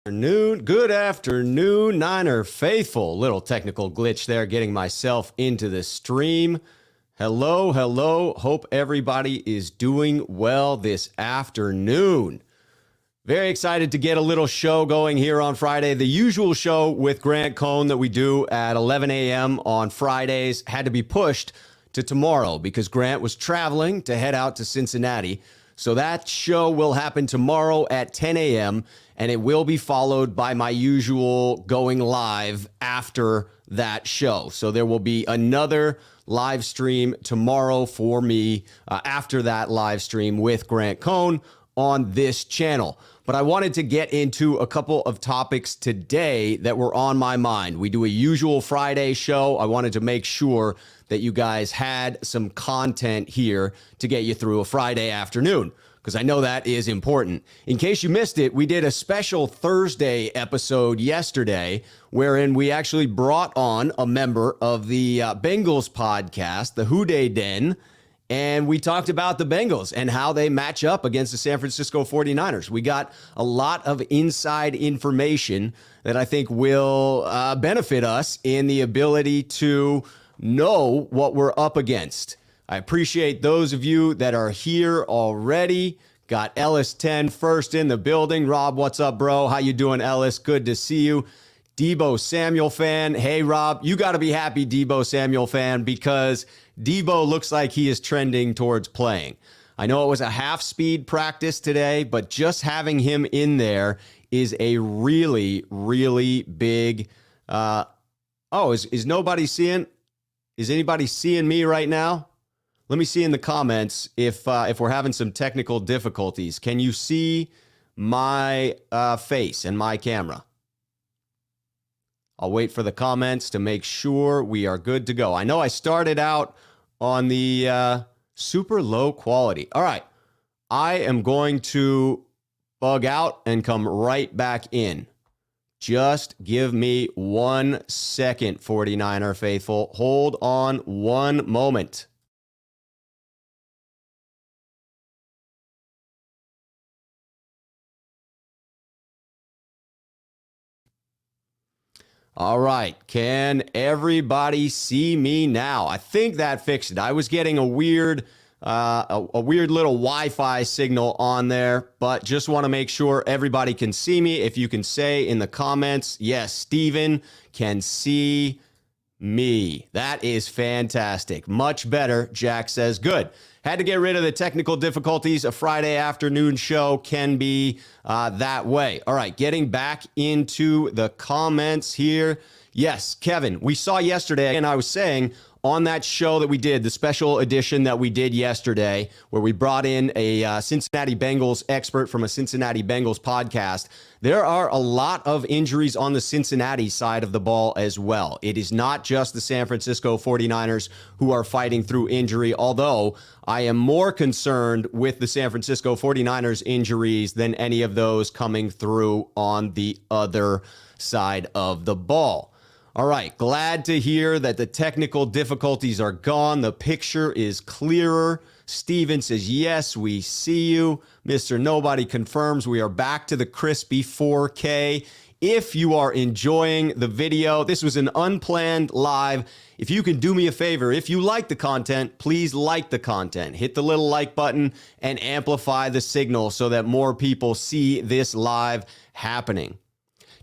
Good afternoon, Niner faithful. Little technical glitch there, getting myself into the stream. Hello. Hope everybody is doing well this afternoon. Very excited to get a little show going here on Friday. The usual show with Grant Cohn that we do at 11 a.m. on Fridays had to be pushed to tomorrow because Grant was traveling to head out to Cincinnati. So that show will happen tomorrow at 10 a.m., and it will be followed by my usual going live after that show. So there will be another live stream tomorrow for me after that live stream with Grant Cohn on this channel. But I wanted to get into a couple of topics today that were on my mind. We do a usual Friday show. I wanted to make sure that you guys had some content here to get you through a Friday afternoon, because I know that is important. In case you missed it, we did a special Thursday episode yesterday wherein we actually brought on a member of the Bengals podcast, the Who Dey Den, and we talked about the Bengals and how they match up against the San Francisco 49ers. We got a lot of inside information that I think will benefit us in the ability to know what we're up against. I appreciate those of you that are here already. Got Ellis 10 first in the building. Rob, what's up, bro? How you doing, Ellis? Good to see you. Debo Samuel fan. Hey, Rob, you got to be happy, Debo Samuel fan, because Debo looks like he is trending towards playing. I know it was a half-speed practice today, but just having him in there is a really, really big... is nobody seeing... Is anybody seeing me right now? Let me see in the comments if we're having some technical difficulties. Can you see my face and my camera? I'll wait for the comments to make sure we are good to go. I know I started out on the super low quality. All right. I am going to bug out and come right back in. Just give me 1 second, 49er faithful. Hold on one moment. All right, can everybody see me now? I think that fixed it. I was getting a weird little Wi-Fi signal on there, but just want to make sure everybody can see me. If you can say in the comments, yes, Steven can see me. That is fantastic. Much better, Jack says. Good. Had to get rid of the technical difficulties. A Friday afternoon show can be that way. All right, getting back into the comments here. Yes, Kevin, we saw yesterday, and I was saying on that show that we did, the special edition that we did yesterday, where we brought in a Cincinnati Bengals expert from a Cincinnati Bengals podcast, there are a lot of injuries on the Cincinnati side of the ball as well. It is not just the San Francisco 49ers who are fighting through injury, although I am more concerned with the San Francisco 49ers injuries than any of those coming through on the other side of the ball. All right, glad to hear that the technical difficulties are gone. The picture is clearer. Steven says, yes, we see you. Mr. Nobody confirms we are back to the crispy 4K. If you are enjoying the video, this was an unplanned live. If you can do me a favor, if you like the content, please like the content. Hit the little like button and amplify the signal so that more people see this live happening.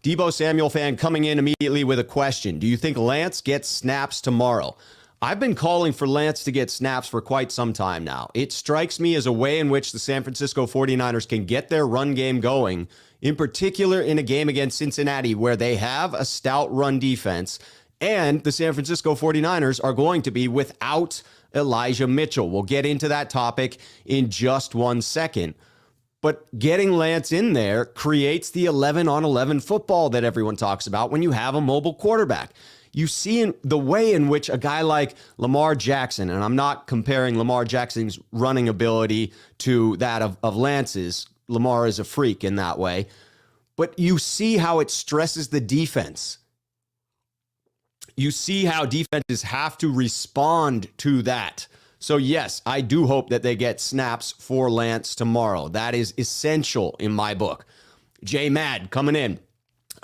Debo Samuel fan coming in immediately with a question. Do you think Lance gets snaps tomorrow? I've been calling for Lance to get snaps for quite some time now. It strikes me as a way in which the San Francisco 49ers can get their run game going, in particular in a game against Cincinnati where they have a stout run defense, and the San Francisco 49ers are going to be without Elijah Mitchell. We'll get into that topic in just 1 second. But getting Lance in there creates the 11-on-11 football that everyone talks about when you have a mobile quarterback. You see in the way in which a guy like Lamar Jackson, and I'm not comparing Lamar Jackson's running ability to that of Lance's. Lamar is a freak in that way. But you see how it stresses the defense. You see how defenses have to respond to that. So yes, I do hope that they get snaps for Lance tomorrow. That is essential in my book. J Mad coming in.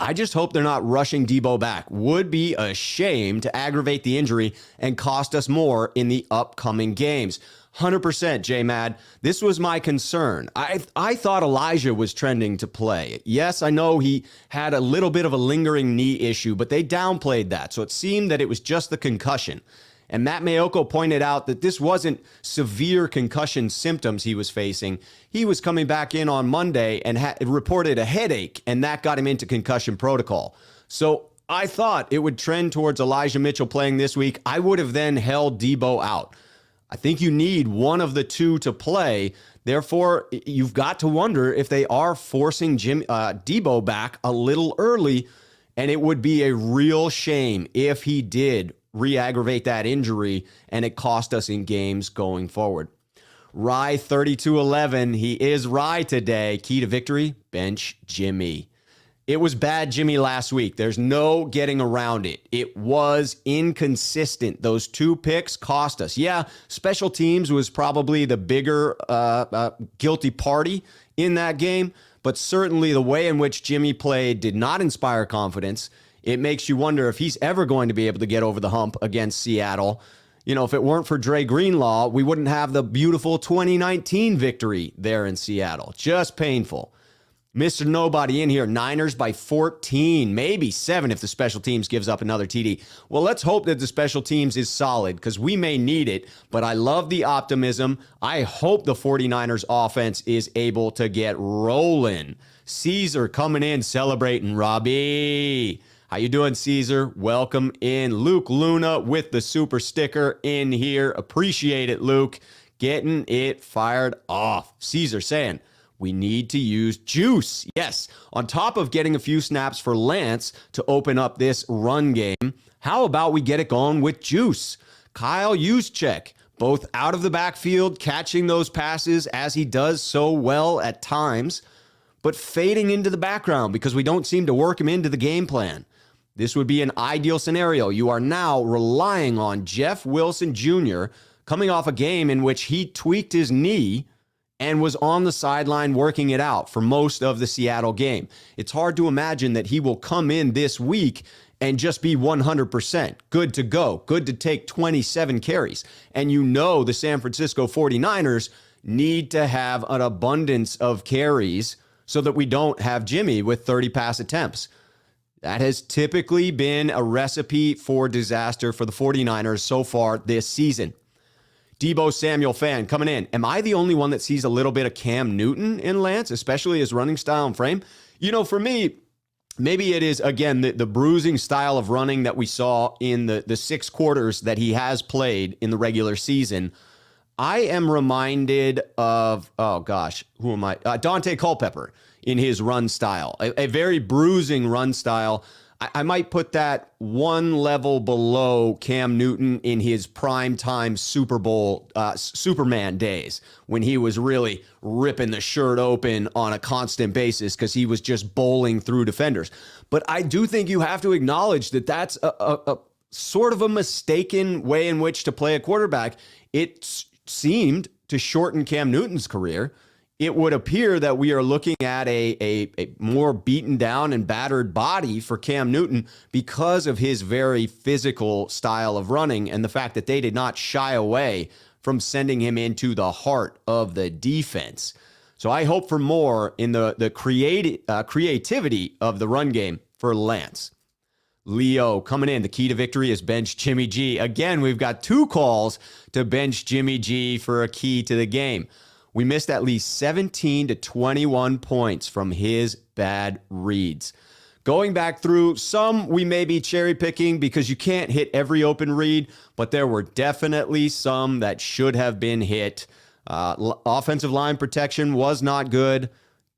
I just hope they're not rushing Debo back. Would be a shame to aggravate the injury and cost us more in the upcoming games. 100% J-Mad. This was my concern. I thought Elijah was trending to play. Yes, I know he had a little bit of a lingering knee issue, but they downplayed that. So it seemed that it was just the concussion. And Matt Mayoko pointed out that this wasn't severe concussion symptoms he was facing. He was coming back in on Monday and reported a headache, and that got him into concussion protocol. So I thought it would trend towards Elijah Mitchell playing this week. I would have then held Debo out. I think you need one of the two to play. Therefore, you've got to wonder if they are forcing Debo back a little early, and it would be a real shame if he did re-aggravate that injury and it cost us in games going forward. Rye 3211, he is Rye today. Key to victory, bench Jimmy. It was bad Jimmy last week. There's no getting around it. It was inconsistent. Those 2 picks cost us. Yeah, special teams was probably the bigger guilty party in that game, but certainly the way in which Jimmy played did not inspire confidence. It makes you wonder if he's ever going to be able to get over the hump against Seattle. You know, if it weren't for Dre Greenlaw, we wouldn't have the beautiful 2019 victory there in Seattle. Just painful. Mr. Nobody in here, Niners by 14, maybe 7 if the special teams gives up another TD. Well, let's hope that the special teams is solid because we may need it, but I love the optimism. I hope the 49ers offense is able to get rolling. Caesar coming in, celebrating. Robbie. How you doing, Caesar? Welcome in. Luke Luna with the super sticker in here. Appreciate it, Luke. Getting it fired off. Caesar saying, we need to use juice. Yes, on top of getting a few snaps for Lance to open up this run game, how about we get it going with juice? Kyle Juszczyk, both out of the backfield, catching those passes as he does so well at times, but fading into the background because we don't seem to work him into the game plan. This would be an ideal scenario. You are now relying on Jeff Wilson Jr. coming off a game in which he tweaked his knee and was on the sideline working it out for most of the Seattle game. It's hard to imagine that he will come in this week and just be 100% good to go, good to take 27 carries. And you know the San Francisco 49ers need to have an abundance of carries so that we don't have Jimmy with 30 pass attempts. That has typically been a recipe for disaster for the 49ers so far this season. Debo Samuel fan coming in. Am I the only one that sees a little bit of Cam Newton in Lance, especially his running style and frame? You know, for me, maybe it is, again, the bruising style of running that we saw in the 6 quarters that he has played in the regular season. I am reminded of, who am I? Dante Culpepper in his run style, a very bruising run style. I might put that one level below Cam Newton in his primetime Super Bowl Superman days when he was really ripping the shirt open on a constant basis because he was just bowling through defenders. But I do think you have to acknowledge that that's a sort of a mistaken way in which to play a quarterback. It seemed to shorten Cam Newton's career. It would appear that we are looking at a more beaten down and battered body for Cam Newton because of his very physical style of running and the fact that they did not shy away from sending him into the heart of the defense. So I hope for more in the creativity of the run game for Lance. Leo coming in. The key to victory is bench Jimmy G. Again, we've got 2 calls to bench Jimmy G for a key to the game. We missed at least 17 to 21 points from his bad reads. Going back through, some we may be cherry picking because you can't hit every open read, but there were definitely some that should have been hit. Offensive line protection was not good.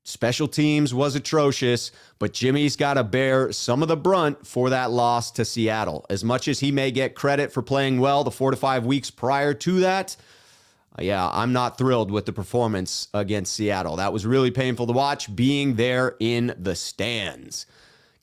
Special teams was atrocious, but Jimmy's got to bear some of the brunt for that loss to Seattle. As much as he may get credit for playing well the 4 to 5 weeks prior to that, yeah, I'm not thrilled with the performance against Seattle. That was really painful to watch, being there in the stands.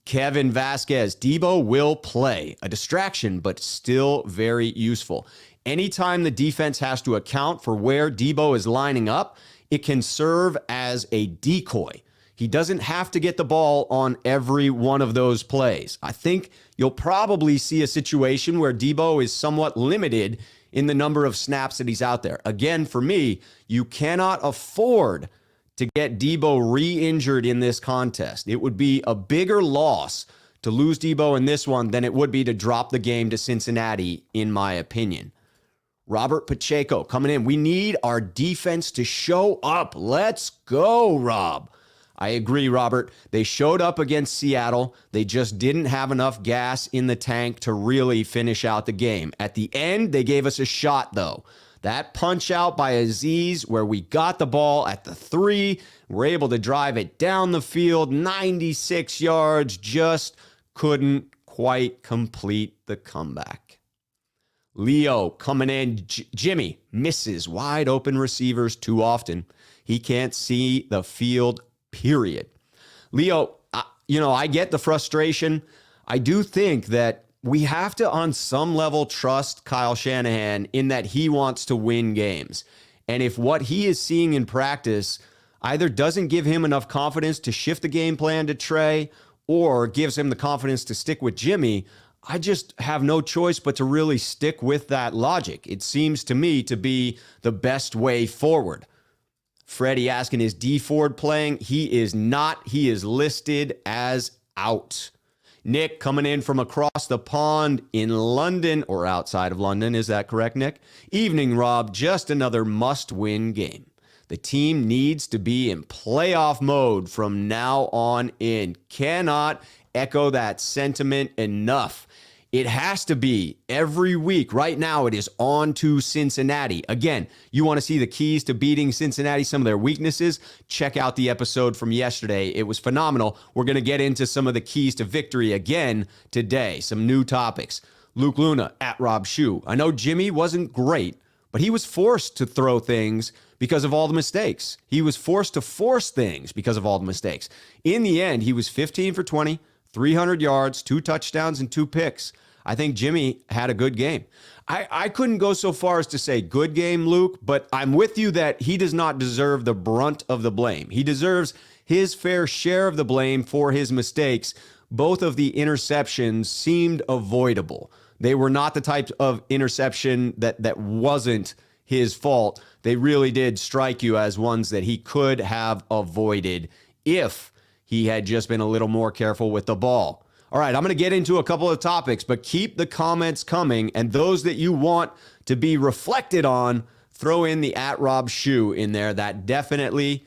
Kevin Vasquez, Debo will play. A distraction, but still very useful. Anytime the defense has to account for where Debo is lining up, it can serve as a decoy. He doesn't have to get the ball on every one of those plays. I think you'll probably see a situation where Debo is somewhat limited in the number of snaps that he's out there. Again, for me, you cannot afford to get Debo re-injured in this contest. It would be a bigger loss to lose Debo in this one than it would be to drop the game to Cincinnati, in my opinion. Robert Pacheco coming in. We need our defense to show up. Let's go, Rob. I agree, Robert. They showed up against Seattle. They just didn't have enough gas in the tank to really finish out the game. At the end, they gave us a shot, though. That punch out by Aziz where we got the ball at the 3, we're able to drive it down the field, 96 yards, just couldn't quite complete the comeback. Leo coming in. Jimmy misses wide open receivers too often. He can't see the field, period. Leo, I get the frustration. I do think that we have to, on some level, trust Kyle Shanahan in that he wants to win games. And if what he is seeing in practice either doesn't give him enough confidence to shift the game plan to Trey or gives him the confidence to stick with Jimmy, I just have no choice but to really stick with that logic. It seems to me to be the best way forward. Freddie asking, is D Ford playing? He is not. He is listed as out. Nick coming in from across the pond in London, or outside of London. Is that correct, Nick? Evening, Rob. Just another must-win game. The team needs to be in playoff mode from now on in. Cannot echo that sentiment enough. It has to be every week. Right now, it is on to Cincinnati. Again, you want to see the keys to beating Cincinnati, some of their weaknesses? Check out the episode from yesterday. It was phenomenal. We're going to get into some of the keys to victory again today. Some new topics. Luke Luna at Rob Shue. I know Jimmy wasn't great, but he was forced to throw things because of all the mistakes. He was forced to force things because of all the mistakes. In the end, he was 15 for 20, 300 yards, 2 touchdowns, and 2 picks. I think Jimmy had a good game. I couldn't go so far as to say good game, Luke, but I'm with you that he does not deserve the brunt of the blame. He deserves his fair share of the blame for his mistakes. Both of the interceptions seemed avoidable. They were not the type of interception that wasn't his fault. They really did strike you as ones that he could have avoided if he had just been a little more careful with the ball. All right, I'm going to get into a couple of topics, but keep the comments coming, and those that you want to be reflected on, throw in the @RobShue in there. That definitely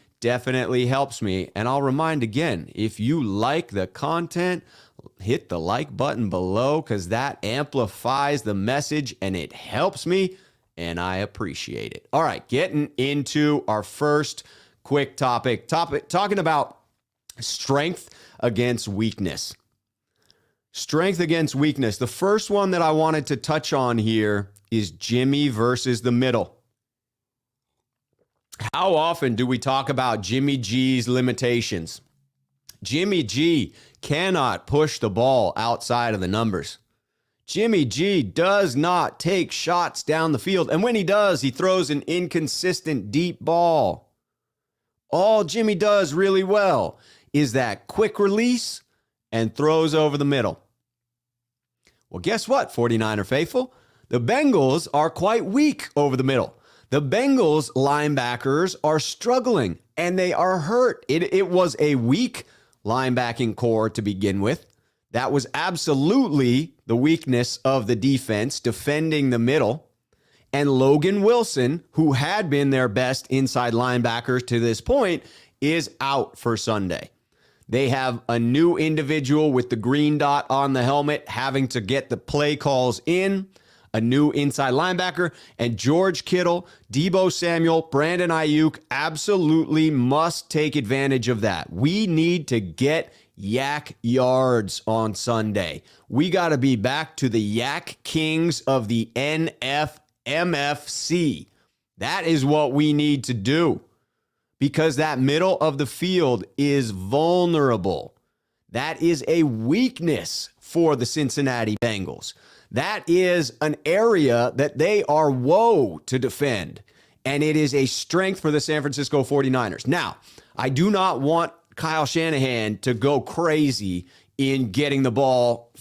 helps me. And I'll remind again, if you like the content, hit the like button below because that amplifies the message and it helps me, and I appreciate it. All right, getting into our first quick topic talking about strength against weakness. Strength against weakness. The first one that I wanted to touch on here is Jimmy versus the middle. How often do we talk about Jimmy G's limitations? Jimmy G cannot push the ball outside of the numbers. Jimmy G does not take shots down the field, and when he does, he throws an inconsistent deep ball. All Jimmy does really well is that quick release and throws over the middle. Well, guess what, 49er faithful? The Bengals are quite weak over the middle. The Bengals linebackers are struggling, and they are hurt. It was a weak linebacking core to begin with. That was absolutely the weakness of the defense, defending the middle. And Logan Wilson, who had been their best inside linebacker to this point, is out for Sunday. They have a new individual with the green dot on the helmet having to get the play calls in, a new inside linebacker, and George Kittle, Deebo Samuel, Brandon Ayuk absolutely must take advantage of that. We need to get yak yards on Sunday. We got to be back to the yak kings of the MFC. That is what we need to do. Because that middle of the field is vulnerable. That is a weakness for the Cincinnati Bengals. That is an area that they are woe to defend. And it is a strength for the San Francisco 49ers. Now, I do not want Kyle Shanahan to go crazy in getting the ball,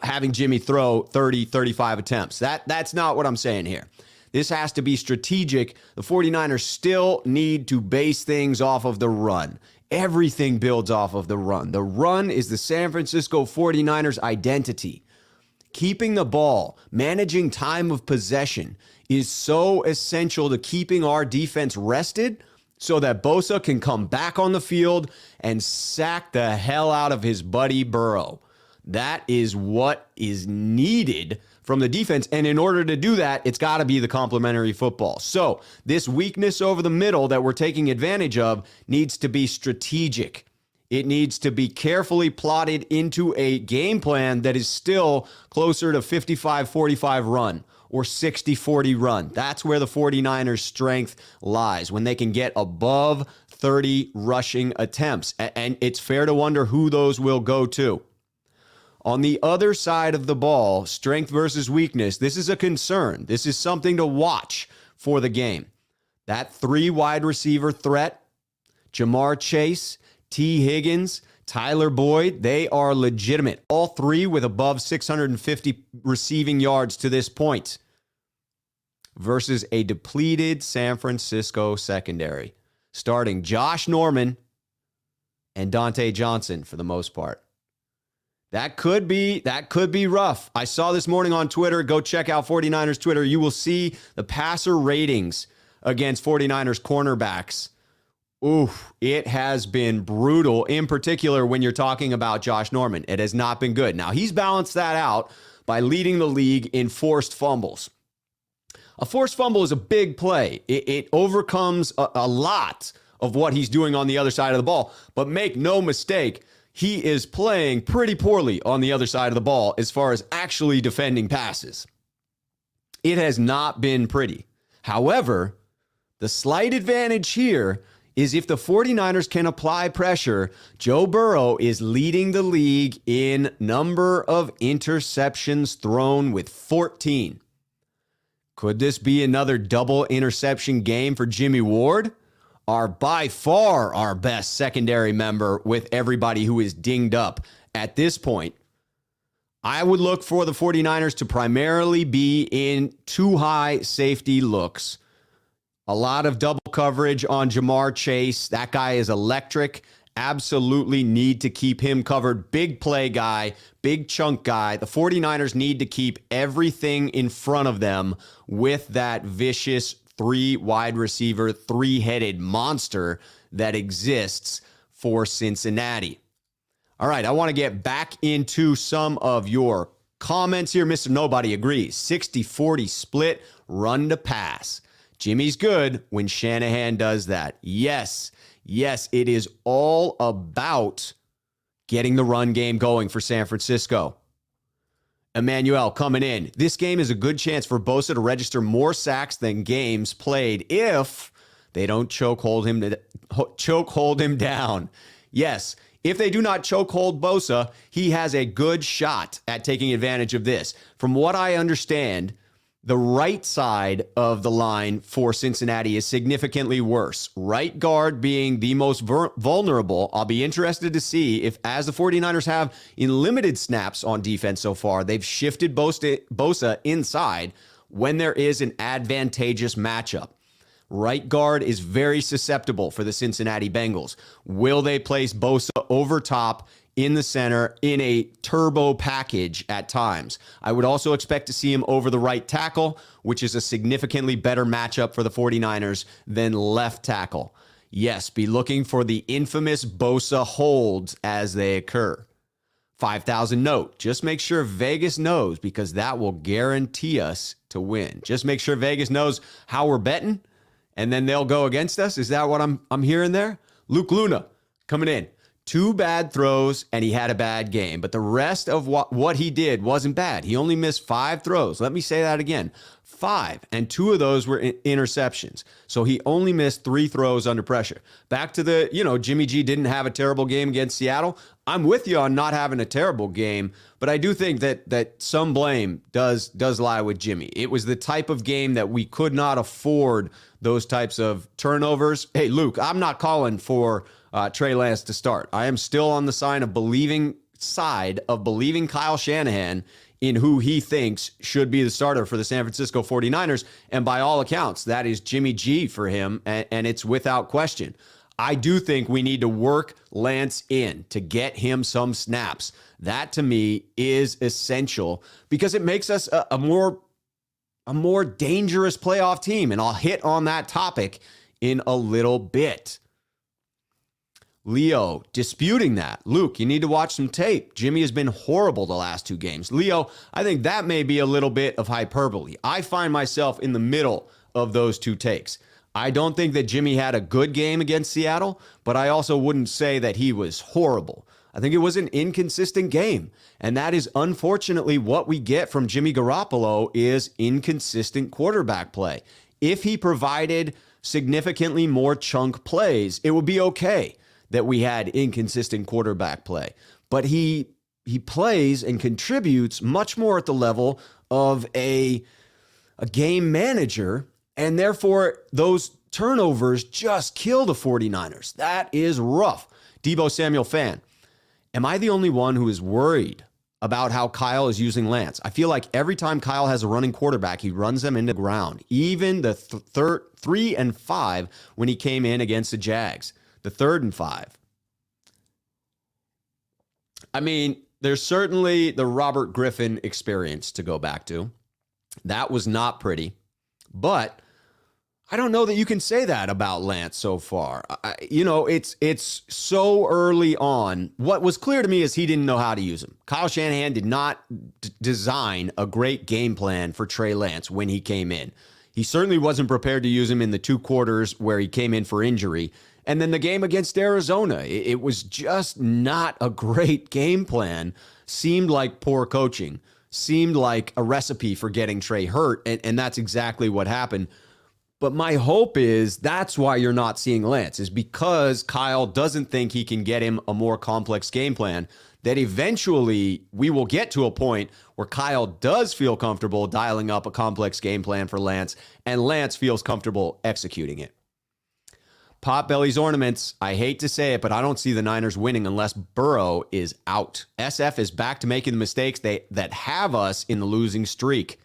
having Jimmy throw 30, 35 attempts. That's not what I'm saying here. This has to be strategic. The 49ers still need to base things off of the run. Everything builds off of the run. The run is the San Francisco 49ers identity. Keeping the ball, managing time of possession is so essential to keeping our defense rested so that Bosa can come back on the field and sack the hell out of his buddy Burrow. That is what is needed from the defense. And in order to do that, it's got to be the complementary football. So this weakness over the middle that we're taking advantage of needs to be strategic. It needs to be carefully plotted into a game plan that is still closer to 55-45 run or 60-40 run. That's where the 49ers' strength lies, when they can get above 30 rushing attempts. And it's fair to wonder who those will go to. On the other side of the ball, strength versus weakness, this is a concern. This is something to watch for the game. That 3 wide receiver threat, Jamar Chase, T. Higgins, Tyler Boyd, they are legitimate. All 3 with above 650 receiving yards to this point versus a depleted San Francisco secondary, starting Josh Norman and Dante Johnson for the most part. That could be rough. I saw this morning on Twitter. Go check out 49ers Twitter. You will see the passer ratings against 49ers cornerbacks. Oof, it has been brutal, in particular when you're talking about Josh Norman. It has not been good. Now, he's balanced that out by leading the league in forced fumbles. A forced fumble is a big play. It overcomes a lot of what he's doing on the other side of the ball. But make no mistake, he is playing pretty poorly on the other side of the ball as far as actually defending passes. It has not been pretty. However, the slight advantage here is if the 49ers can apply pressure, Joe Burrow is leading the league in number of interceptions thrown with 14. Could this be another double interception game for Jimmy Ward? By far our best secondary member with everybody who is dinged up at this point. I would look for the 49ers to primarily be in 2 high safety looks. A lot of double coverage on Jamar Chase. That guy is electric. Absolutely need to keep him covered. Big play guy, big chunk guy. The 49ers need to keep everything in front of them with that vicious 3 wide receiver, 3-headed monster that exists for Cincinnati. All right, I want to get back into some of your comments here. Mr. Nobody agrees. 60-40 split, run to pass. Jimmy's good when Shanahan does that. Yes, it is all about getting the run game going for San Francisco. Emmanuel coming in. This game is a good chance for Bosa to register more sacks than games played if they don't chokehold him down. Yes, if they do not chokehold Bosa, he has a good shot at taking advantage of this. From what I understand, the right side of the line for Cincinnati is significantly worse. Right guard being the most vulnerable. I'll be interested to see if, as the 49ers have in limited snaps on defense so far, they've shifted Bosa inside when there is an advantageous matchup. Right guard is very susceptible for the Cincinnati Bengals. Will they place Bosa over top in the center in a turbo package at times? I would also expect to see him over the right tackle, which is a significantly better matchup for the 49ers than left tackle. Yes, be looking for the infamous Bosa holds as they occur. 5,000 note. Just make sure Vegas knows, because that will guarantee us to win. Just make sure Vegas knows how we're betting, and then they'll go against us. Is that what I'm hearing there? Luke Luna coming in. 2 bad throws, and he had a bad game. But the rest of what he did wasn't bad. He only missed 5 throws. Let me say that again. 5, and 2 of those were interceptions. So he only missed 3 throws under pressure. Back to the, Jimmy G didn't have a terrible game against Seattle. I'm with you on not having a terrible game, but I do think that some blame does lie with Jimmy. It was the type of game that we could not afford those types of turnovers. Hey, Luke, I'm not calling for Trey Lance to start. I am still on the side of believing Kyle Shanahan in who he thinks should be the starter for the San Francisco 49ers. And by all accounts, that is Jimmy G for him, and it's without question. I do think we need to work Lance in to get him some snaps. That, to me, is essential because it makes us a more dangerous playoff team. And I'll hit on that topic in a little bit. Leo disputing that. Luke, you need to watch some tape. Jimmy has been horrible the last 2 games. Leo, I think that may be a little bit of hyperbole. I find myself in the middle of those 2 takes. I don't think that Jimmy had a good game against Seattle, but I also wouldn't say that he was horrible. I think it was an inconsistent game, and that is unfortunately what we get from Jimmy Garoppolo is inconsistent quarterback play. If he provided significantly more chunk plays, it would be okay that we had inconsistent quarterback play. But he plays and contributes much more at the level of a game manager, and therefore those turnovers just kill the 49ers. That is rough. Debo Samuel fan, am I the only one who is worried about how Kyle is using Lance? I feel like every time Kyle has a running quarterback, he runs them into the ground. Even the 3 and 5 when he came in against the Jags. The 3rd and 5. I mean, there's certainly the Robert Griffin experience to go back to. That was not pretty. But I don't know that you can say that about Lance so far. It's so early on. What was clear to me is he didn't know how to use him. Kyle Shanahan did not design a great game plan for Trey Lance when he came in. He certainly wasn't prepared to use him in the 2 quarters where he came in for injury. And then the game against Arizona, it was just not a great game plan. Seemed like poor coaching. Seemed like a recipe for getting Trey hurt. And that's exactly what happened. But my hope is that's why you're not seeing Lance, is because Kyle doesn't think he can get him a more complex game plan, that eventually we will get to a point where Kyle does feel comfortable dialing up a complex game plan for Lance, and Lance feels comfortable executing it. Potbelly's Ornaments, I hate to say it, but I don't see the Niners winning unless Burrow is out. SF is back to making the mistakes that have us in the losing streak.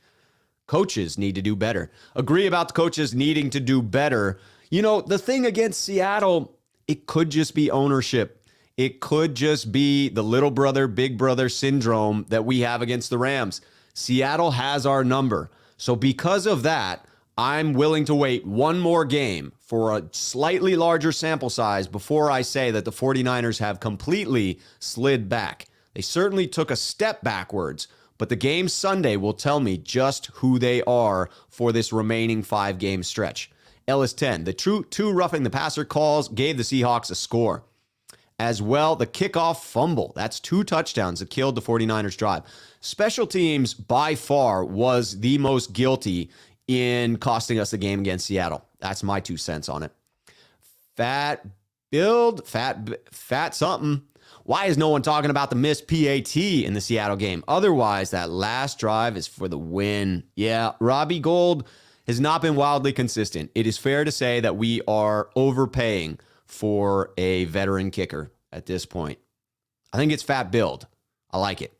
Coaches need to do better. Agree about the coaches needing to do better. You know, the thing against Seattle, it could just be ownership. It could just be the little brother, big brother syndrome that we have against the Rams. Seattle has our number. So because of that, I'm willing to wait one more game for a slightly larger sample size before I say that the 49ers have completely slid back. They certainly took a step backwards, but the game Sunday will tell me just who they are for this remaining 5-game stretch. Ellis 10, the two roughing the passer calls gave the Seahawks a score. As well, the kickoff fumble. That's 2 touchdowns that killed the 49ers drive. Special teams by far was the most guilty in costing us the game against Seattle. That's my 2 cents on it. Fat something. Why is no one talking about the missed PAT in the Seattle game? Otherwise, that last drive is for the win. Yeah, Robbie Gould has not been wildly consistent. It is fair to say that we are overpaying for a veteran kicker at this point. I think it's fat build. I like it.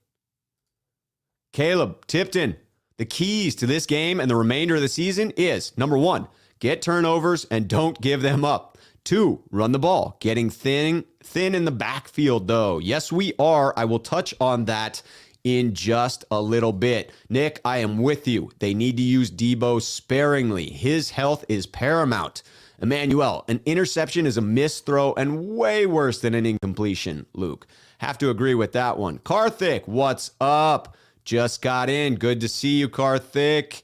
Caleb Tipton, the keys to this game and the remainder of the season is, number 1, get turnovers and don't give them up. 2, run the ball. Getting thin in the backfield, though. Yes, we are. I will touch on that in just a little bit. Nick, I am with you. They need to use Debo sparingly. His health is paramount. Emmanuel, an interception is a missed throw and way worse than an incompletion, Luke. Have to agree with that one. Karthik, what's up? Just got in. Good to see you, Karthik.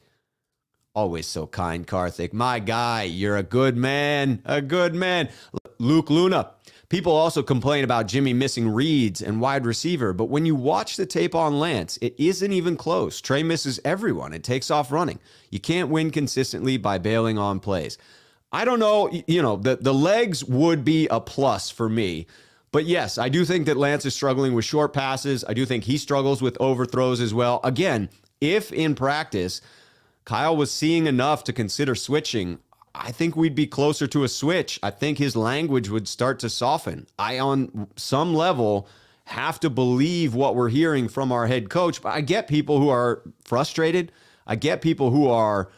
Always so kind, Karthik. My guy, you're a good man. A good man. Luke Luna. People also complain about Jimmy missing reads and wide receiver, but when you watch the tape on Lance, it isn't even close. Trey misses everyone and takes off running. You can't win consistently by bailing on plays. I don't know, the legs would be a plus for me. But yes, I do think that Lance is struggling with short passes. I do think he struggles with overthrows as well. Again, if in practice, Kyle was seeing enough to consider switching, I think we'd be closer to a switch. I think his language would start to soften. I, on some level, have to believe what we're hearing from our head coach. But I get people who are frustrated. I get people who are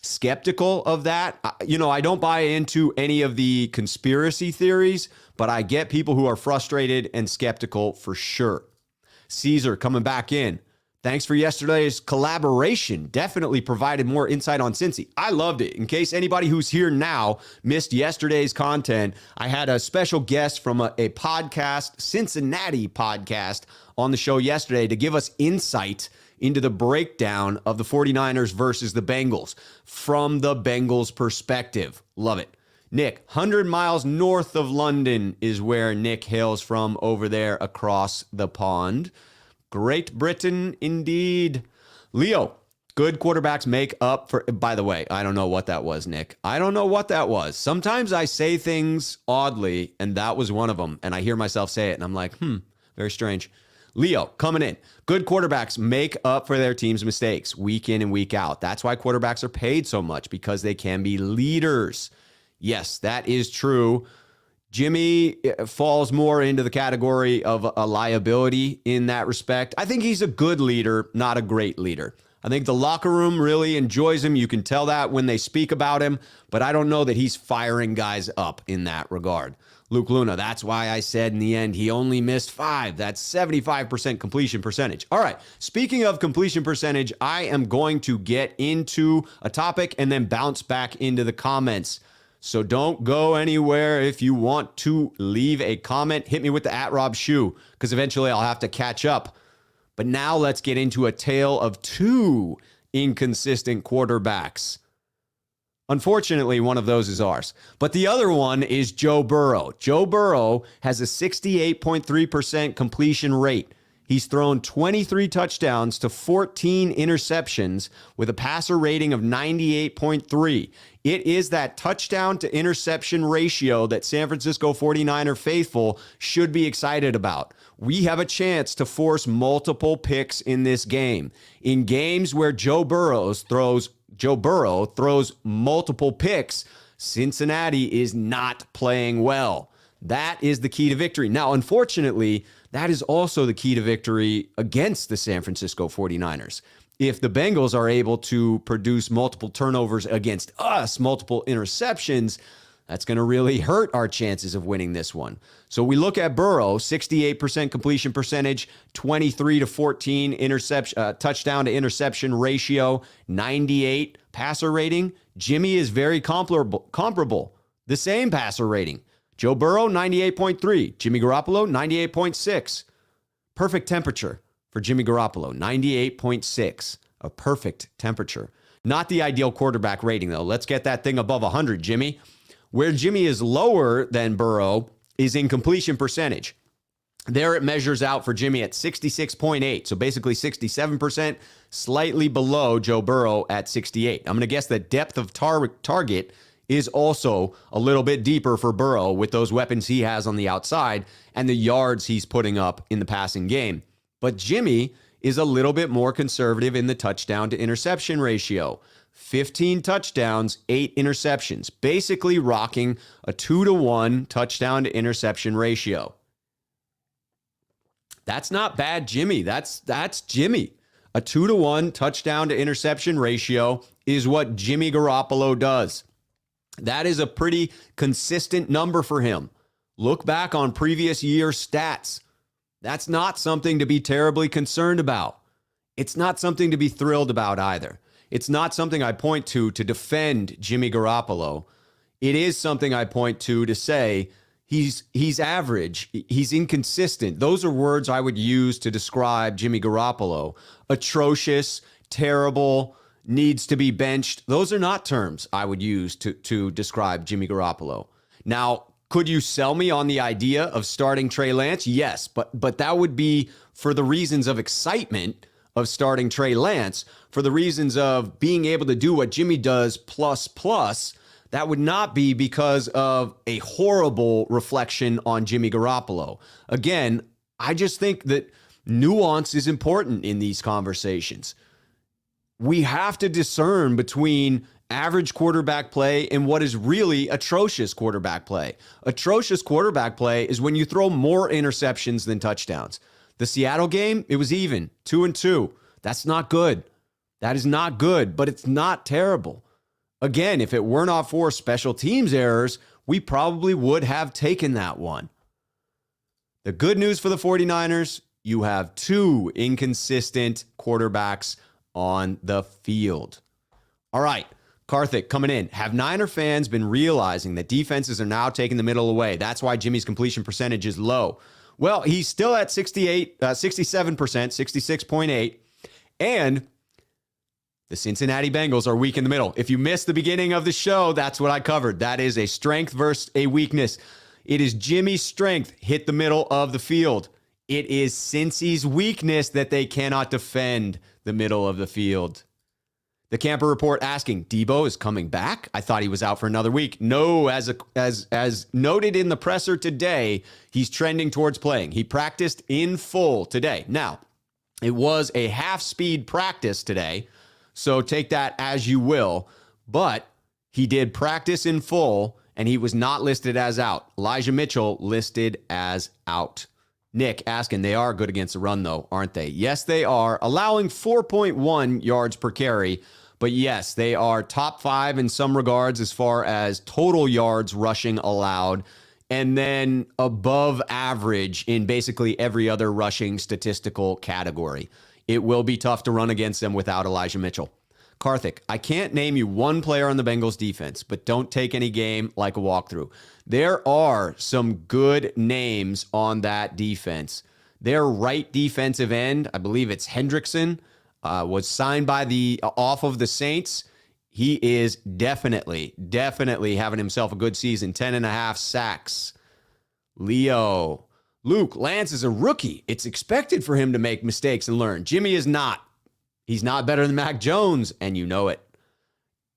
skeptical of that. I don't buy into any of the conspiracy theories, but I get people who are frustrated and skeptical for sure. Caesar coming back in. Thanks for yesterday's collaboration. Definitely provided more insight on Cincy. I loved it. In case anybody who's here now missed yesterday's content, I had a special guest from a podcast, Cincinnati podcast, on the show yesterday to give us insight into the breakdown of the 49ers versus the Bengals from the Bengals' perspective. Love it. Nick, 100 miles north of London is where Nick hails from over there across the pond. Great Britain, indeed. Leo, good quarterbacks make up for... By the way, I don't know what that was, Nick. I don't know what that was. Sometimes I say things oddly, and that was one of them. And I hear myself say it, and I'm like, very strange. Leo, coming in. Good quarterbacks make up for their team's mistakes week in and week out. That's why quarterbacks are paid so much, because they can be leaders. Yes, that is true. Jimmy falls more into the category of a liability in that respect. I think he's a good leader, not a great leader. I think the locker room really enjoys him. You can tell that when they speak about him, but I don't know that he's firing guys up in that regard. Luke Luna, that's why I said in the end he only missed 5. That's 75% completion percentage. All right, speaking of completion percentage, I am going to get into a topic and then bounce back into the comments. So don't go anywhere. If you want to leave a comment, hit me with the @RobShoe, because eventually I'll have to catch up. But now let's get into a tale of 2 inconsistent quarterbacks. Unfortunately, one of those is ours. But the other one is Joe Burrow. Joe Burrow has a 68.3% completion rate. He's thrown 23 touchdowns to 14 interceptions with a passer rating of 98.3. It is that touchdown to interception ratio that San Francisco 49er faithful should be excited about. We have a chance to force multiple picks in this game. In games where Joe Burrow throws multiple picks, Cincinnati is not playing well. That is the key to victory. Now, unfortunately, that is also the key to victory against the San Francisco 49ers. If the Bengals are able to produce multiple turnovers against us, multiple interceptions, that's going to really hurt our chances of winning this one. So we look at Burrow, 68% completion percentage, 23 to 14 touchdown to interception ratio, 98 passer rating. Jimmy is very comparable, the same passer rating. Joe Burrow, 98.3. Jimmy Garoppolo, 98.6. Perfect temperature for Jimmy Garoppolo, 98.6. A perfect temperature. Not the ideal quarterback rating, though. Let's get that thing above 100, Jimmy. Where Jimmy is lower than Burrow is in completion percentage. There it measures out for Jimmy at 66.8, so basically 67%, slightly below Joe Burrow at 68. I'm going to guess that depth of target is also a little bit deeper for Burrow with those weapons he has on the outside and the yards he's putting up in the passing game. But Jimmy is a little bit more conservative in the touchdown to interception ratio. 15 touchdowns, 8 interceptions, basically rocking a 2-to-1 touchdown to interception ratio. That's not bad, Jimmy. That's Jimmy. A 2-to-1 touchdown to interception ratio is what Jimmy Garoppolo does. That is a pretty consistent number for him. Look back on previous year stats. That's not something to be terribly concerned about. It's not something to be thrilled about either. It's not something I point to defend Jimmy Garoppolo. It is something I point to say he's average, he's inconsistent. Those are words I would use to describe Jimmy Garoppolo. Atrocious, terrible, needs to be benched. Those are not terms I would use to describe Jimmy Garoppolo. Now, could you sell me on the idea of starting Trey Lance? Yes, but that would be for the reasons of excitement of starting Trey Lance, for the reasons of being able to do what Jimmy does plus. That would not be because of a horrible reflection on Jimmy Garoppolo. Again, I just think that nuance is important in these conversations. We have to discern between average quarterback play and what is really atrocious quarterback play. Atrocious quarterback play is when you throw more interceptions than touchdowns. The Seattle game, it was even, 2-2. That's not good. That is not good, but it's not terrible. Again, if it were not for special teams errors, we probably would have taken that one. The good news for the 49ers, you have two inconsistent quarterbacks on the field. All right, Karthik coming in. Have Niner fans been realizing that defenses are now taking the middle away? That's why Jimmy's completion percentage is low. Well, he's still at 67%, 66.8%, and the Cincinnati Bengals are weak in the middle. If you missed the beginning of the show, that's what I covered. That is a strength versus a weakness. It is Jimmy's strength, hit the middle of the field. It is Cincy's weakness that they cannot defend the middle of the field. The Camper Report asking, Debo is coming back? I thought he was out for another week. No, as noted in the presser today, he's trending towards playing. He practiced in full today. Now, it was a half-speed practice today, so take that as you will. But he did practice in full, and he was not listed as out. Elijah Mitchell listed as out. Nick asking, they are good against the run, though, aren't they? Yes, they are, allowing 4.1 yards per carry. But yes, they are top 5 in some regards as far as total yards rushing allowed, and then above average in basically every other rushing statistical category. It will be tough to run against them without Elijah Mitchell. Karthik, I can't name you one player on the Bengals defense, but don't take any game like a walkthrough. There are some good names on that defense. Their right defensive end, I believe it's Hendrickson, was signed by off of the Saints. He is definitely having himself a good season. 10.5 sacks. Luke, Lance is a rookie. It's expected for him to make mistakes and learn. Jimmy is not. He's not better than Mac Jones, and you know it.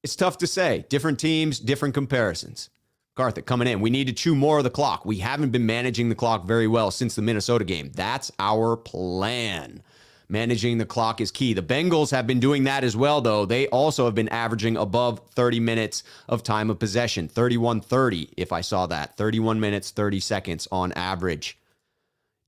It's tough to say. Different teams, different comparisons. Karthik coming in. We need to chew more of the clock. We haven't been managing the clock very well since the Minnesota game. That's our plan. Managing the clock is key. The Bengals have been doing that as well, though. They also have been averaging above 30 minutes of time of possession. 31:30, if I saw that. 31 minutes, 30 seconds on average.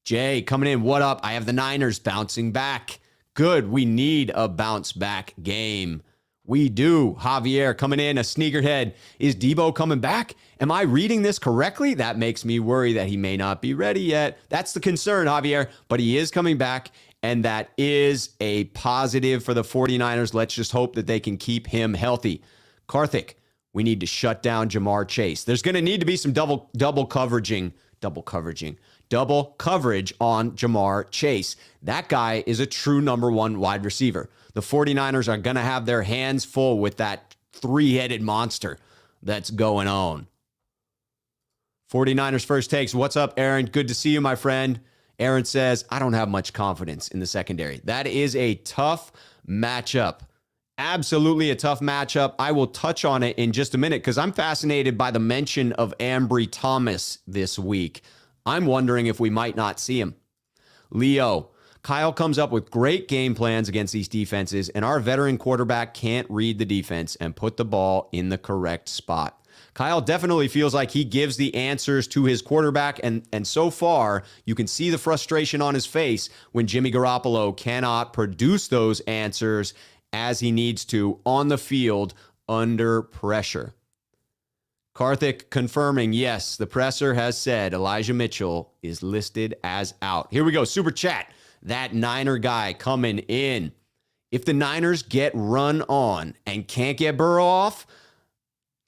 Jay coming in. What up? I have the Niners bouncing back. Good. We need a bounce back game. We do. Javier coming in. A sneakerhead. Is Debo coming back? Am I reading this correctly? That makes me worry that he may not be ready yet. That's the concern, Javier. But he is coming back. And that is a positive for the 49ers. Let's just hope that they can keep him healthy. Karthik, we need to shut down Jamar Chase. There's going to need to be some double coverage on Jamar Chase. That guy is a true number one wide receiver. The 49ers are going to have their hands full with that three-headed monster that's going on. 49ers First Takes. What's up, Aaron? Good to see you, my friend. Aaron says, I don't have much confidence in the secondary. That is a tough matchup. Absolutely a tough matchup. I will touch on it in just a minute because I'm fascinated by the mention of Ambry Thomas this week. I'm wondering if we might not see him. Leo, Kyle comes up with great game plans against these defenses, and our veteran quarterback can't read the defense and put the ball in the correct spot. Kyle definitely feels like he gives the answers to his quarterback, and so far, you can see the frustration on his face when Jimmy Garoppolo cannot produce those answers as he needs to on the field under pressure. Karthik confirming, yes, the presser has said Elijah Mitchell is listed as out. Here we go, Super Chat. That Niner guy coming in. If the Niners get run on and can't get Burrow off,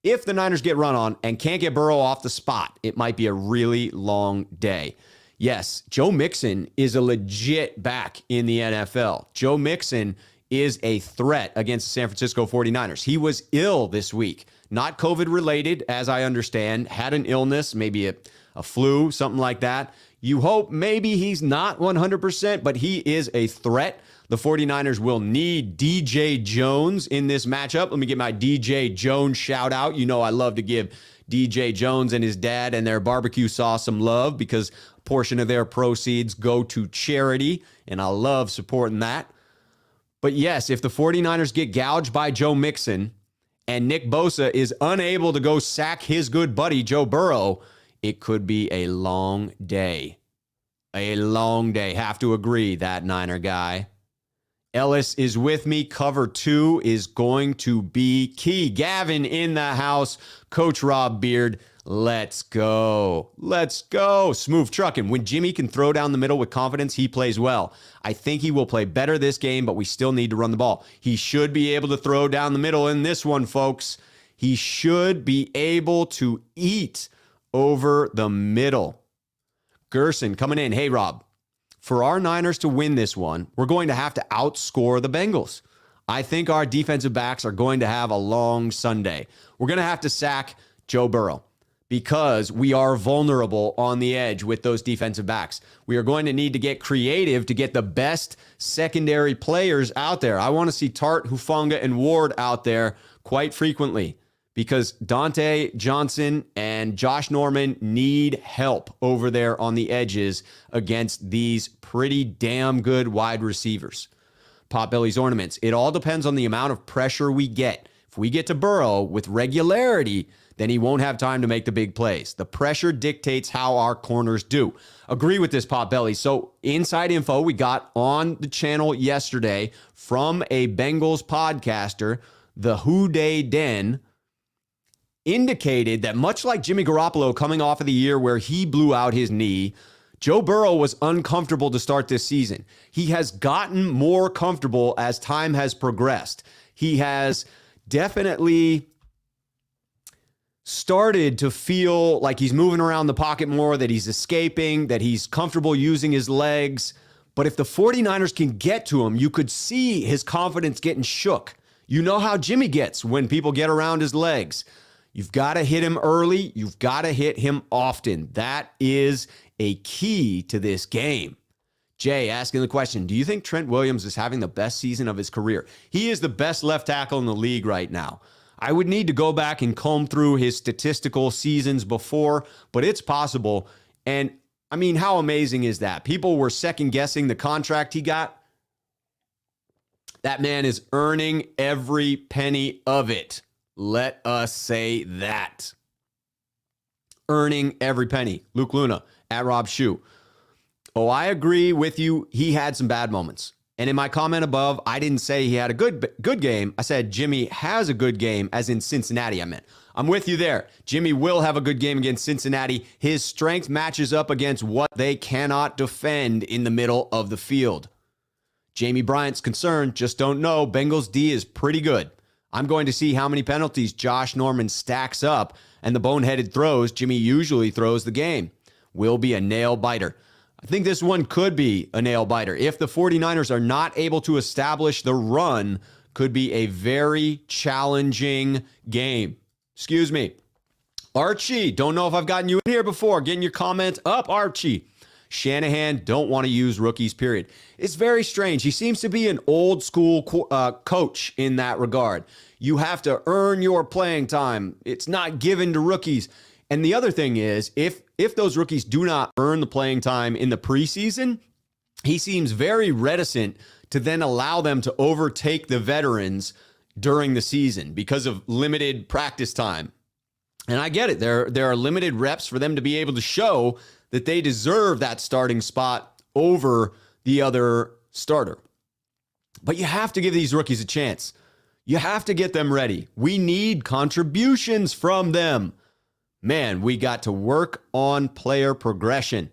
the spot, it might be a really long day. Yes, Joe Mixon is a legit back in the NFL. Joe Mixon is a threat against the San Francisco 49ers. He was ill this week, not COVID related, as I understand, had an illness, maybe a flu, something like that. You hope maybe he's not 100%, but he is a threat. The 49ers will need DJ Jones in this matchup. Let me get my DJ Jones shout out. You know I love to give DJ Jones and his dad and their barbecue sauce some love because a portion of their proceeds go to charity, and I love supporting that. But yes, if the 49ers get gouged by Joe Mixon and Nick Bosa is unable to go sack his good buddy Joe Burrow, it could be a long day. A long day. Have to agree, that Niner guy. Ellis is with me. Cover 2 is going to be key. Gavin in the house. Coach Rob Beard. Let's go. Let's go. Smooth trucking. When Jimmy can throw down the middle with confidence, he plays well. I think he will play better this game, but we still need to run the ball. He should be able to throw down the middle in this one, folks. He should be able to eat over the middle. Gerson coming in. Hey, Rob. For our Niners to win this one, we're going to have to outscore the Bengals. I think our defensive backs are going to have a long Sunday. We're going to have to sack Joe Burrow because we are vulnerable on the edge with those defensive backs. We are going to need to get creative to get the best secondary players out there. I want to see Tart, Hufanga, and Ward out there quite frequently because Dante Johnson and Josh Norman need help over there on the edges against these pretty damn good wide receivers. Potbelly's Ornaments. It all depends on the amount of pressure we get. If we get to Burrow with regularity, then he won't have time to make the big plays. The pressure dictates how our corners do. Agree with this, Potbelly. So inside info we got on the channel yesterday from a Bengals podcaster, the Who Dey Den, indicated that much like Jimmy Garoppolo coming off of the year where he blew out his knee, Joe Burrow was uncomfortable to start this season. He has gotten more comfortable as time has progressed. He has definitely started to feel like he's moving around the pocket more, that he's escaping, that he's comfortable using his legs. But if the 49ers can get to him, you could see his confidence getting shook. You know how Jimmy gets when people get around his legs. You've got to hit him early. You've got to hit him often. That is a key to this game. Jay asking the question, do you think Trent Williams is having the best season of his career? He is the best left tackle in the league right now. I would need to go back and comb through his statistical seasons before, but it's possible. And I mean, how amazing is that? People were second guessing the contract he got. That man is earning every penny of it. Let us say that. Earning every penny. Luke Luna at Rob Shue. Oh, I agree with you. He had some bad moments. And in my comment above, I didn't say he had a good game. I said Jimmy has a good game, as in Cincinnati, I meant. I'm with you there. Jimmy will have a good game against Cincinnati. His strength matches up against what they cannot defend in the middle of the field. Jamie Bryant's concerned, just don't know. Bengals D is pretty good. I'm going to see how many penalties Josh Norman stacks up and the boneheaded throws Jimmy usually throws the game. Will be a nail biter. I think this one could be a nail biter. If the 49ers are not able to establish the run, could be a very challenging game. Excuse me. Archie, don't know if I've gotten you in here before. Getting your comment up, Archie. Shanahan don't want to use rookies, period. It's very strange. He seems to be an old school coach in that regard. You have to earn your playing time. It's not given to rookies. And the other thing is, if those rookies do not earn the playing time in the preseason, he seems very reticent to then allow them to overtake the veterans during the season because of limited practice time. And I get it. There are limited reps for them to be able to show that they deserve that starting spot over the other starter. But you have to give these rookies a chance. You have to get them ready. We need contributions from them. Man, we got to work on player progression.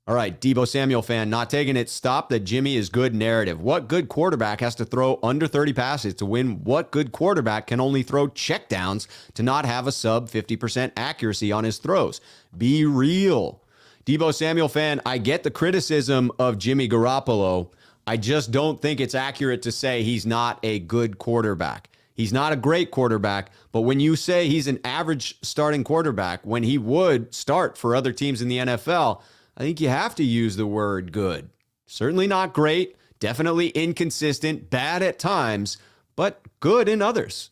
All right, Debo Samuel fan, not taking it. Stop the Jimmy is good narrative. What good quarterback has to throw under 30 passes to win? What good quarterback can only throw checkdowns to not have a sub 50% accuracy on his throws? Be real. Debo Samuel fan, I get the criticism of Jimmy Garoppolo. I just don't think it's accurate to say he's not a good quarterback. He's not a great quarterback, but when you say he's an average starting quarterback, when he would start for other teams in the NFL, I think you have to use the word good. Certainly not great, definitely inconsistent, bad at times, but good in others.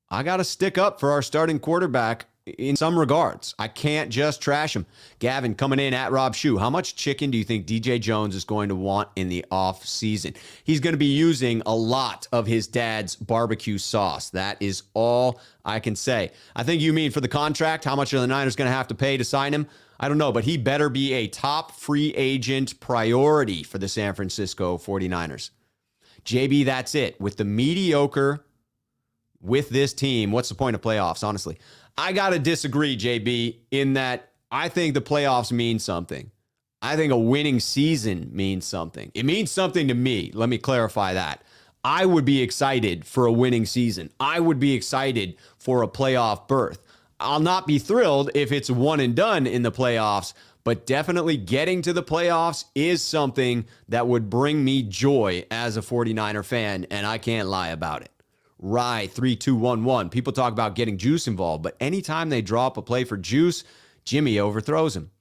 I got to stick up for our starting quarterback in some regards. I can't just trash him. Gavin coming in at Rob Shue. How much chicken do you think DJ Jones is going to want in the off season? He's going to be using a lot of his dad's barbecue sauce. That is all I can say. I think you mean for the contract, how much are the Niners going to have to pay to sign him? I don't know, but he better be a top free agent priority for the San Francisco 49ers. JB, that's it. With the mediocre with this team, what's the point of playoffs, honestly? I got to disagree, JB, in that I think the playoffs mean something. I think a winning season means something. It means something to me. Let me clarify that. I would be excited for a winning season. I would be excited for a playoff berth. I'll not be thrilled if it's one and done in the playoffs, but definitely getting to the playoffs is something that would bring me joy as a 49er fan, and I can't lie about it. Right, 3-2-1-1. People talk about getting Juice involved, but anytime they draw up a play for Juice, Jimmy overthrows him.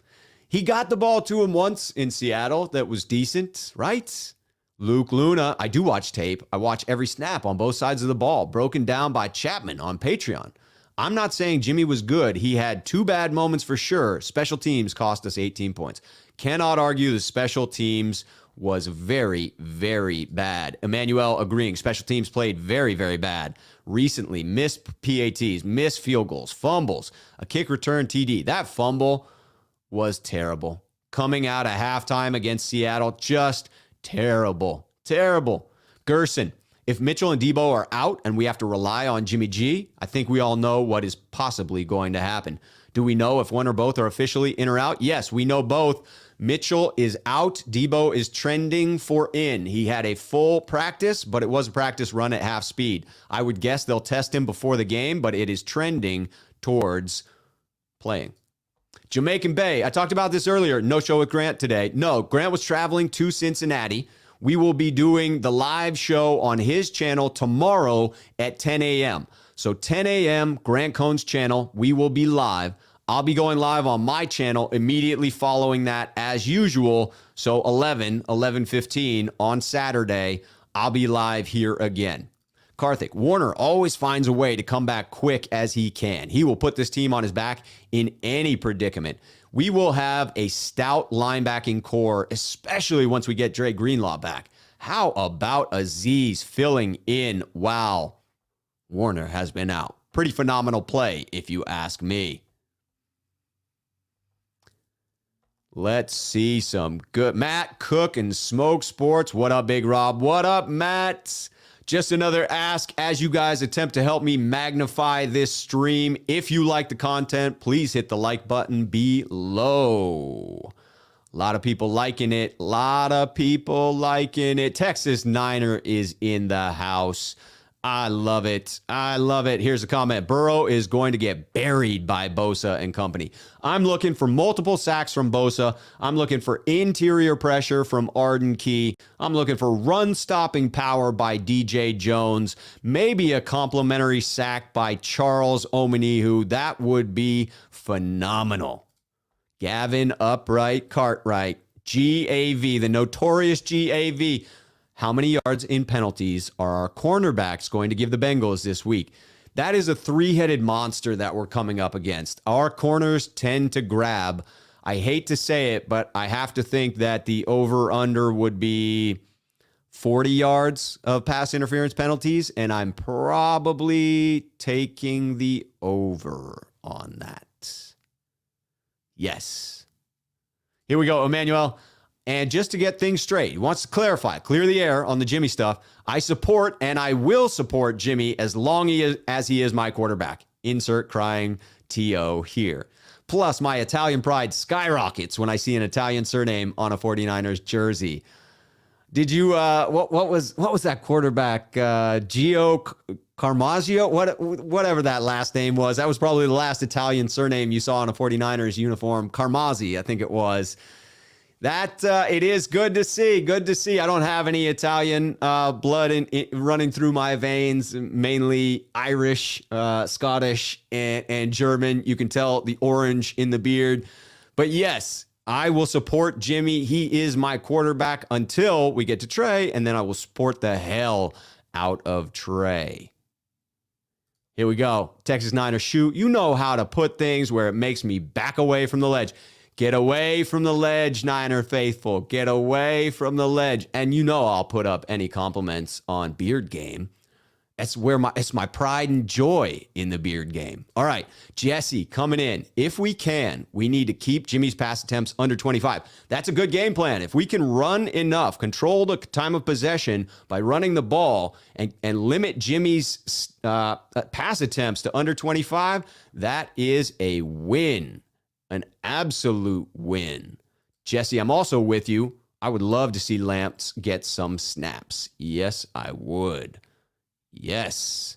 He got the ball to him once in Seattle that was decent, right? Luke Luna, I do watch tape. I watch every snap on both sides of the ball, broken down by Chapman on Patreon. I'm not saying Jimmy was good. He had two bad moments for sure. Special teams cost us 18 points. Cannot argue the special teams was very, very bad. Emmanuel agreeing. Special teams played very, very bad. Recently, missed PATs, missed field goals, fumbles, a kick return TD. That fumble was terrible. Coming out of halftime against Seattle, just terrible. Terrible. Gerson, if Mitchell and Debo are out and we have to rely on Jimmy G, I think we all know what is possibly going to happen. Do we know if one or both are officially in or out? Yes, we know both. Mitchell is out. Debo is trending for in. He had a full practice, but it was a practice run at half speed. I would guess they'll test him before the game, but it is trending towards playing. Jamaican Bay, I talked about this earlier. No show with Grant today. No, Grant was traveling to Cincinnati. We will be doing the live show on his channel tomorrow at 10 a.m. So 10 a.m., Grant Cohn's channel, we will be live. I'll be going live on my channel immediately following that as usual. So 11:15 on Saturday, I'll be live here again. Karthik, Warner always finds a way to come back quick as he can. He will put this team on his back in any predicament. We will have a stout linebacking core, especially once we get Dre Greenlaw back. How about Azeez filling in? Wow. Warner has been out. Pretty phenomenal play, if you ask me. Let's see some good. Matt Cook and Smoke Sports. What up, Big Rob? What up, Matt? Just another ask as you guys attempt to help me magnify this stream. If you like the content, please hit the like button below. A lot of people liking it. Texas Niner is in the house. I love it. Here's a comment. Burrow is going to get buried by Bosa and company. I'm looking for multiple sacks from Bosa. I'm looking for interior pressure from Arden Key. I'm looking for run-stopping power by DJ Jones. Maybe a complimentary sack by Charles Omenihu. That would be phenomenal. Gavin Upright Cartwright. GAV, the notorious GAV. How many yards in penalties are our cornerbacks going to give the Bengals this week? That is a three-headed monster that we're coming up against. Our corners tend to grab. I hate to say it, but I have to think that the over-under would be 40 yards of pass interference penalties, and I'm probably taking the over on that. Yes. Here we go, Emmanuel. And just to get things straight, he wants to clarify, clear the air on the Jimmy stuff. I support and I will support Jimmy as long as he is my quarterback. Insert crying TO here. Plus, my Italian pride skyrockets when I see an Italian surname on a 49ers jersey. Did you, what was that quarterback? Gio Carmazio? Whatever that last name was. That was probably the last Italian surname you saw on a 49ers uniform. Carmazzi, I think it was. That it is good to see. Good to see. I don't have any Italian blood running through my veins. Mainly Irish, Scottish, and German. You can tell the orange in the beard. But yes, I will support Jimmy. He is my quarterback until we get to Trey, and then I will support the hell out of Trey. Here we go. Texas Niners shoot. You know how to put things where it makes me back away from the ledge. Get away from the ledge, Niner faithful. Get away from the ledge. And you know I'll put up any compliments on Beard Game. It's my pride and joy in the Beard Game. All right, Jesse coming in. If we can, we need to keep Jimmy's pass attempts under 25. That's a good game plan. If we can run enough, control the time of possession by running the ball and limit Jimmy's pass attempts to under 25, that is a win, an absolute win. Jesse, I'm also with you. I would love to see Lance get some snaps. Yes, I would. Yes.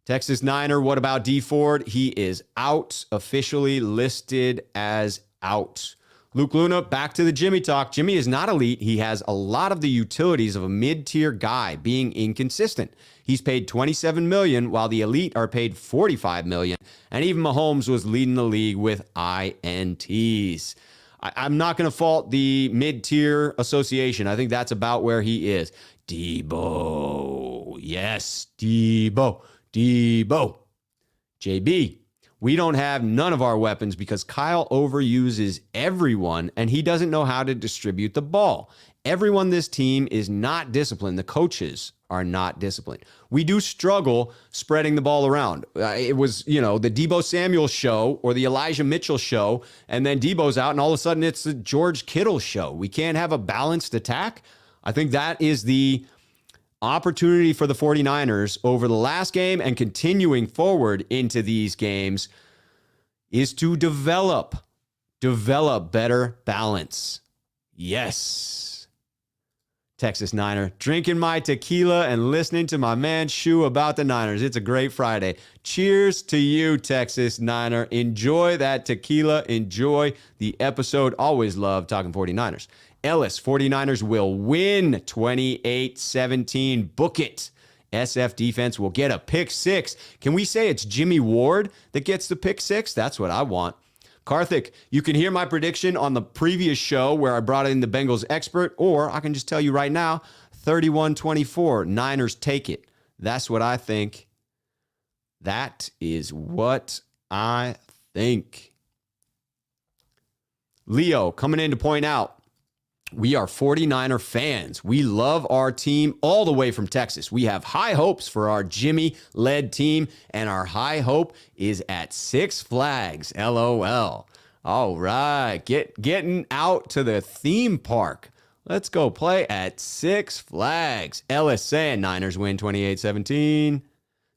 Texas Niner, what about D Ford? He is out, officially listed as out. Luke Luna, back to the Jimmy talk. Jimmy is not elite. He has a lot of the utilities of a mid-tier guy, being inconsistent. He's paid $27 million, while the elite are paid $45 million. And even Mahomes was leading the league with INTs. I'm not going to fault the mid-tier association. I think that's about where he is. Debo. Yes, Debo. JB, we don't have none of our weapons because Kyle overuses everyone and he doesn't know how to distribute the ball. Everyone this team is not disciplined. The coaches are not disciplined. We do struggle spreading the ball around. It was, the Debo Samuel show or the Elijah Mitchell show, and then Debo's out and all of a sudden it's the George Kittle show. We can't have a balanced attack. I think that is the opportunity for the 49ers over the last game and continuing forward into these games is to develop better balance. Yes. Texas Niner, drinking my tequila and listening to my man Shu about the Niners. It's a great Friday. Cheers to you, Texas Niner. Enjoy that tequila. Enjoy the episode. Always love talking 49ers. Ellis, 49ers will win 28-17. Book it. SF defense will get a pick six. Can we say it's Jimmy Ward that gets the pick six? That's what I want. Karthik, you can hear my prediction on the previous show where I brought in the Bengals expert, or I can just tell you right now, 31-24, Niners take it. That's what I think. That is what I think. Leo, coming in to point out, we are 49er fans. We love our team all the way from Texas. We have high hopes for our Jimmy-led team, and our high hope is at Six Flags. LOL. All right, getting out to the theme park. Let's go play at Six Flags. Ellis saying Niners win 28-17.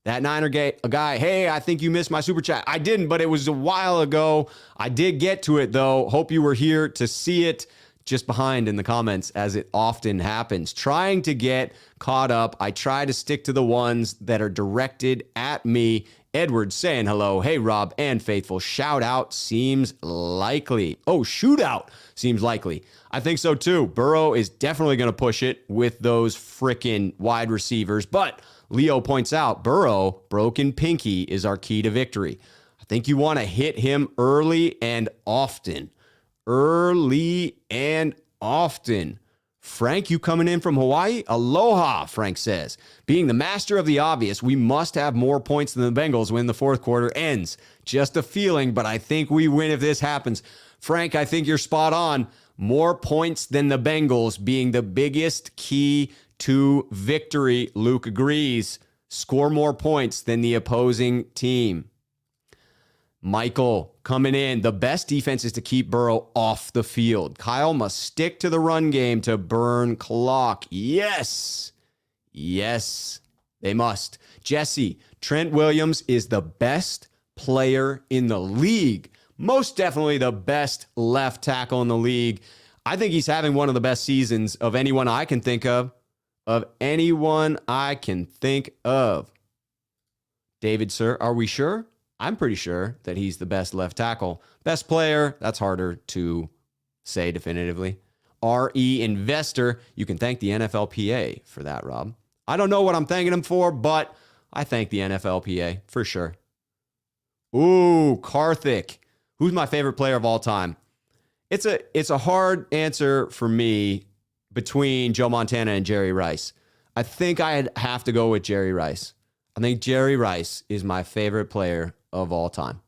That Niner guy, hey, I think you missed my super chat. I didn't, but it was a while ago. I did get to it, though. Hope you were here to see it. Just behind in the comments, as it often happens. Trying to get caught up. I try to stick to the ones that are directed at me. Edward saying hello. Hey, Rob and Faithful. Shout out seems likely. Oh, shootout seems likely. I think so too. Burrow is definitely going to push it with those frickin' wide receivers. But Leo points out, Burrow, broken pinky is our key to victory. I think you want to hit him early and often. Early and often. Frank, you coming in from Hawaii? Aloha, Frank says. Being the master of the obvious, we must have more points than the Bengals when the fourth quarter ends. Just a feeling, but I think we win if this happens. Frank, I think you're spot on. More points than the Bengals being the biggest key to victory. Luke agrees. Score more points than the opposing team. Michael coming in. The best defense is to keep Burrow off the field. Kyle must stick to the run game to burn clock. Yes. Yes, they must. Jesse, Trent Williams is the best player in the league. Most definitely the best left tackle in the league. I think he's having one of the best seasons of anyone I can think of. David, sir, are we sure? I'm pretty sure that he's the best left tackle. Best player, that's harder to say definitively. RE Investor, you can thank the NFLPA for that, Rob. I don't know what I'm thanking him for, but I thank the NFLPA for sure. Ooh, Karthik. Who's my favorite player of all time? It's a hard answer for me between Joe Montana and Jerry Rice. I think I'd have to go with Jerry Rice. I think Jerry Rice is my favorite player of all time.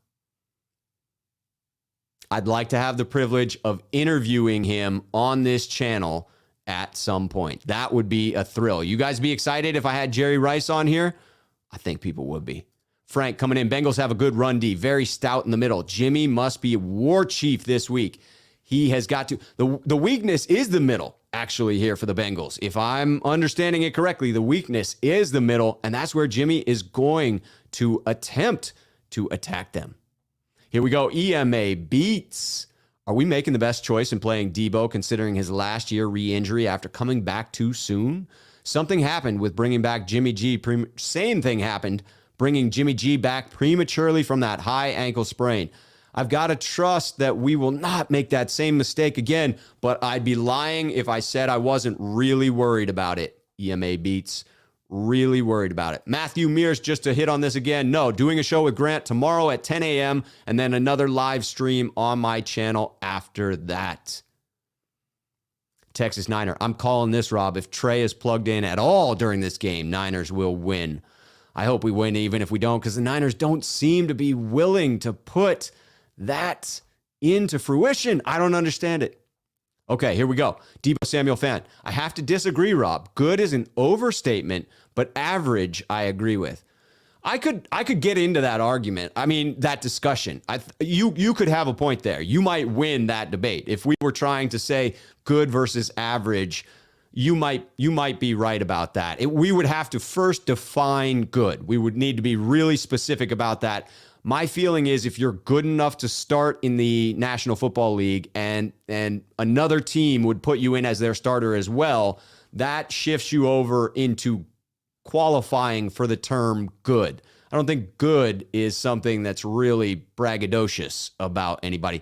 I'd like to have the privilege of interviewing him on this channel at some point. That would be a thrill. You guys be excited if I had Jerry Rice on here? I think people would be. Frank coming in. Bengals have a good run D. Very stout in the middle. Jimmy must be war chief this week. He has got to. The weakness is the middle, actually, here for the Bengals. If I'm understanding it correctly, the weakness is the middle, and that's where Jimmy is going to attempt to attack them. Here we go. EMA beats. Are we making the best choice in playing Debo considering his last year re-injury after coming back too soon? Something happened with bringing back Jimmy G. Same thing happened bringing Jimmy G back prematurely from that high ankle sprain. I've got to trust that we will not make that same mistake again, but I'd be lying if I said I wasn't really worried about it. EMA beats. Really worried about it. Matthew Mears, just to hit on this again. No, doing a show with Grant tomorrow at 10 a.m. and then another live stream on my channel after that. Texas Niner. I'm calling this, Rob. If Trey is plugged in at all during this game, Niners will win. I hope we win even if we don't, because the Niners don't seem to be willing to put that into fruition. I don't understand it. Okay, here we go. Debo Samuel fan. I have to disagree, Rob. Good is an overstatement, but average I agree with. I could get into that argument. I mean, that discussion. You could have a point there. You might win that debate. If we were trying to say good versus average, you might be right about that. We would have to first define good. We would need to be really specific about that. My feeling is if you're good enough to start in the National Football League and another team would put you in as their starter as well, that shifts you over into qualifying for the term good. I don't think good is something that's really braggadocious about anybody.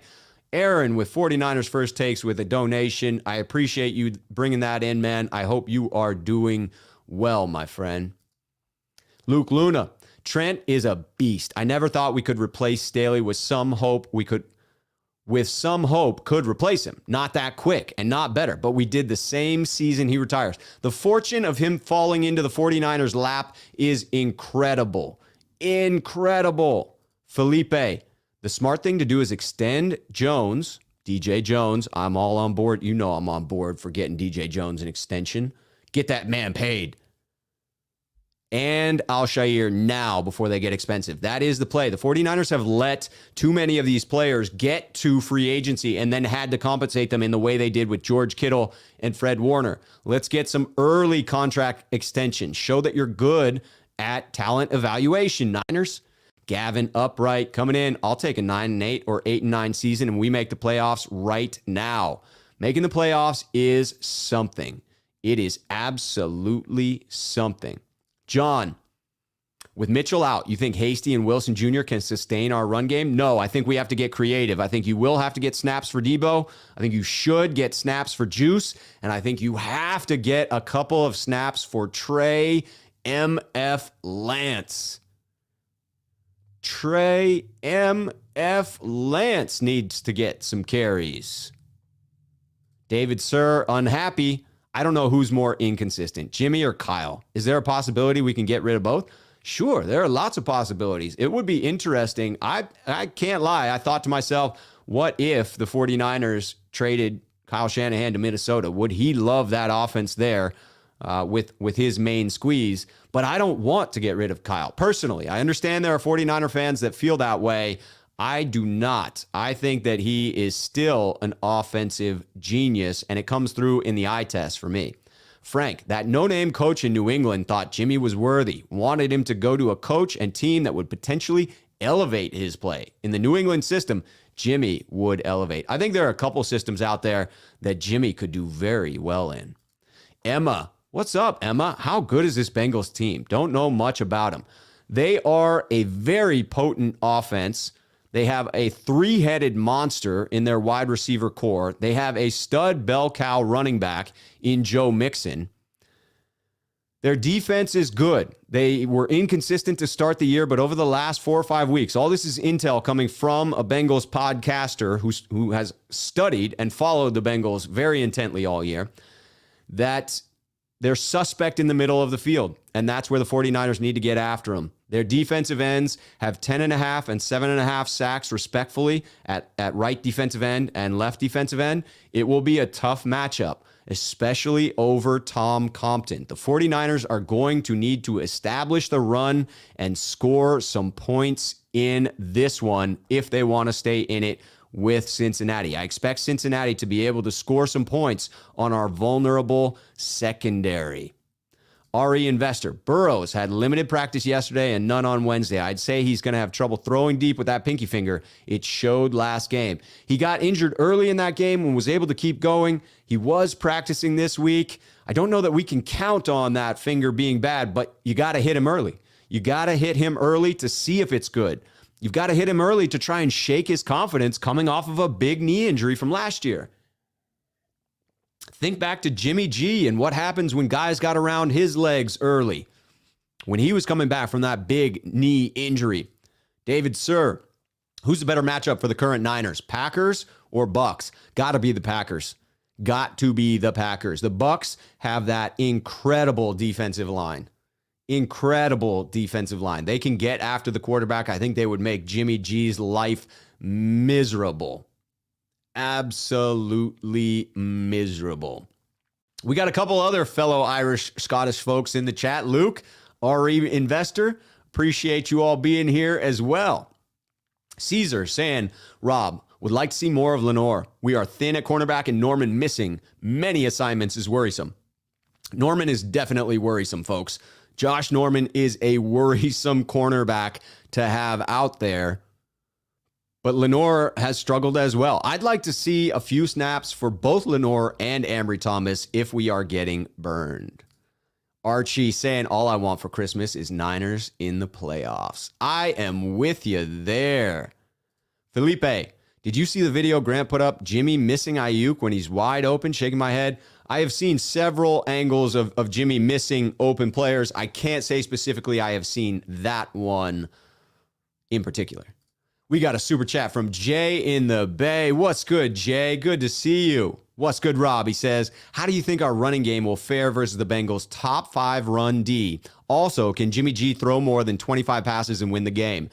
Aaron with 49ers First Takes with a donation. I appreciate you bringing that in, man. I hope you are doing well, my friend. Luke Luna. Trent is a beast. I never thought we could replace Staley. With some hope could replace him. Not that quick and not better, but we did the same season he retires. The fortune of him falling into the 49ers lap is incredible. Incredible. Felipe, the smart thing to do is extend Jones, DJ Jones. I'm all on board. You know I'm on board for getting DJ Jones an extension. Get that man paid. And Al-Shaair now before they get expensive. That is the play. The 49ers have let too many of these players get to free agency and then had to compensate them in the way they did with George Kittle and Fred Warner. Let's get some early contract extensions. Show that you're good at talent evaluation, Niners. Gavin Upright coming in. I'll take a 9-8 or 8-9 season and we make the playoffs right now. Making the playoffs is something. It is absolutely something. John, with Mitchell out, you think Hasty and Wilson Jr. can sustain our run game? No, I think we have to get creative. I think you will have to get snaps for Debo. I think you should get snaps for Juice. And I think you have to get a couple of snaps for Trey M.F. Lance. Trey M.F. Lance needs to get some carries. David Sir, unhappy. I don't know who's more inconsistent, Jimmy or Kyle. Is there a possibility we can get rid of both? Sure, there are lots of possibilities. It would be interesting. I can't lie. I thought to myself, what if the 49ers traded Kyle Shanahan to Minnesota? Would he love that offense there with his main squeeze? But I don't want to get rid of Kyle. Personally, I understand there are 49er fans that feel that way. I do not. I think that he is still an offensive genius, and it comes through in the eye test for me. Frank, that no-name coach in New England thought Jimmy was worthy, wanted him to go to a coach and team that would potentially elevate his play. In the New England system, Jimmy would elevate. I think there are a couple systems out there that Jimmy could do very well in. Emma, what's up, Emma? How good is this Bengals team? Don't know much about them. They are a very potent offense. They have a three-headed monster in their wide receiver core. They have a stud bell cow running back in Joe Mixon. Their defense is good. They were inconsistent to start the year, but over the last 4 or 5 weeks, all this is intel coming from a Bengals podcaster who has studied and followed the Bengals very intently all year, that they're suspect in the middle of the field, and that's where the 49ers need to get after them. Their defensive ends have 10.5 and 7.5 sacks, respectfully, at right defensive end and left defensive end. It will be a tough matchup, especially over Tom Compton. The 49ers are going to need to establish the run and score some points in this one if they want to stay in it with Cincinnati. I expect Cincinnati to be able to score some points on our vulnerable secondary. RE Investor, Burrows had limited practice yesterday and none on Wednesday. I'd say he's going to have trouble throwing deep with that pinky finger. It showed last game. He got injured early in that game and was able to keep going. He was practicing this week. I don't know that we can count on that finger being bad, but you got to hit him early. You got to hit him early to see if it's good. You've got to hit him early to try and shake his confidence coming off of a big knee injury from last year. Think back to Jimmy G and what happens when guys got around his legs early when he was coming back from that big knee injury. David Sir, who's the better matchup for the current Niners, Packers or Bucks? Got to be the Packers. Got to be the Packers. The Bucks have that incredible defensive line. Incredible defensive line. They can get after the quarterback. I think they would make Jimmy G's life miserable. Absolutely miserable. We got a couple other fellow Irish Scottish folks in the chat. Luke, RE Investor, appreciate you all being here as well. Caesar saying, Rob, would like to see more of Lenoir. We are thin at cornerback and Norman missing many assignments is worrisome. Norman is definitely worrisome, folks. Josh Norman is a worrisome cornerback to have out there. But Lenoir has struggled as well. I'd like to see a few snaps for both Lenoir and Ambry Thomas if we are getting burned. Archie saying, all I want for Christmas is Niners in the playoffs. I am with you there. Felipe, did you see the video Grant put up? Jimmy missing Ayuk when he's wide open, shaking my head. I have seen several angles of Jimmy missing open players. I can't say specifically I have seen that one in particular. We got a super chat from Jay in the Bay. What's good, Jay? Good to see you. What's good, Rob? He says, how do you think our running game will fare versus the Bengals' top 5 run D? Also, can Jimmy G throw more than 25 passes and win the game?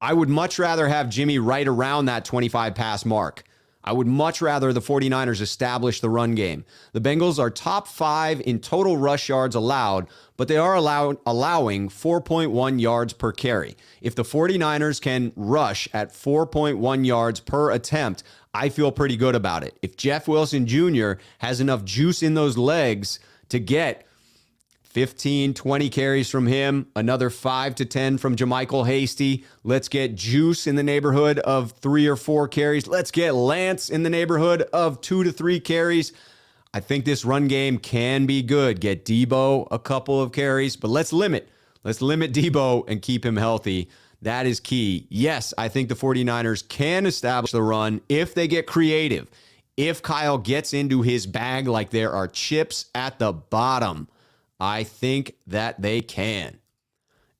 I would much rather have Jimmy right around that 25 pass mark. I would much rather the 49ers establish the run game. The Bengals are top 5 in total rush yards allowed, but they are allowing 4.1 yards per carry. If the 49ers can rush at 4.1 yards per attempt, I feel pretty good about it. If Jeff Wilson Jr. has enough juice in those legs to get 15, 20 carries from him, another 5 to 10 from Jermichael Hasty. Let's get Juice in the neighborhood of 3 or 4 carries. Let's get Lance in the neighborhood of 2 to 3 carries. I think this run game can be good. Get Debo a couple of carries, but let's limit Debo and keep him healthy. That is key. Yes, I think the 49ers can establish the run if they get creative. If Kyle gets into his bag like there are chips at the bottom, I think that they can.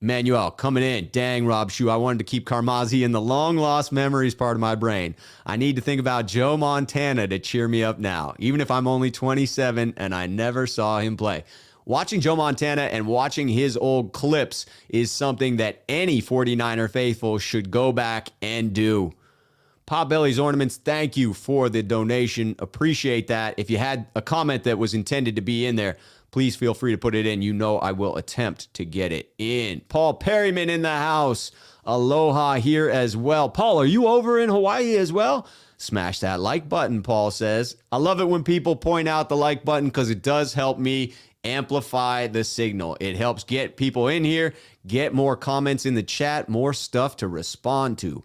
Manuel coming in. Dang, Rob Shue. I wanted to keep Carmazzi in the long-lost memories part of my brain. I need to think about Joe Montana to cheer me up now, even if I'm only 27 and I never saw him play. Watching Joe Montana and watching his old clips is something that any 49er faithful should go back and do. Potbelly's Ornaments, thank you for the donation. Appreciate that. If you had a comment that was intended to be in there, please feel free to put it in. You know I will attempt to get it in. Paul Perryman in the house. Aloha here as well. Paul, are you over in Hawaii as well? Smash that like button, Paul says. I love it when people point out the like button because it does help me amplify the signal. It helps get people in here, get more comments in the chat, more stuff to respond to.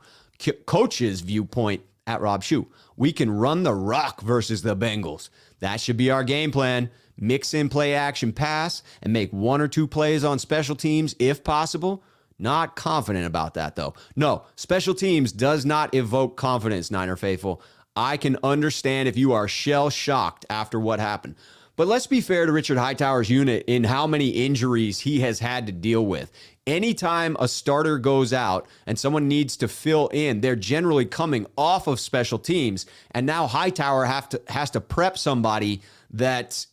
Coach's viewpoint at Rob Shue. We can run the rock versus the Bengals. That should be our game plan. Mix in play action pass and make 1 or 2 plays on special teams if possible. Not confident about that, though. No, special teams does not evoke confidence, Niner faithful. I can understand if you are shell-shocked after what happened. But let's be fair to Richard Hightower's unit in how many injuries he has had to deal with. Anytime a starter goes out and someone needs to fill in, they're generally coming off of special teams. And now Hightower has to prep somebody that,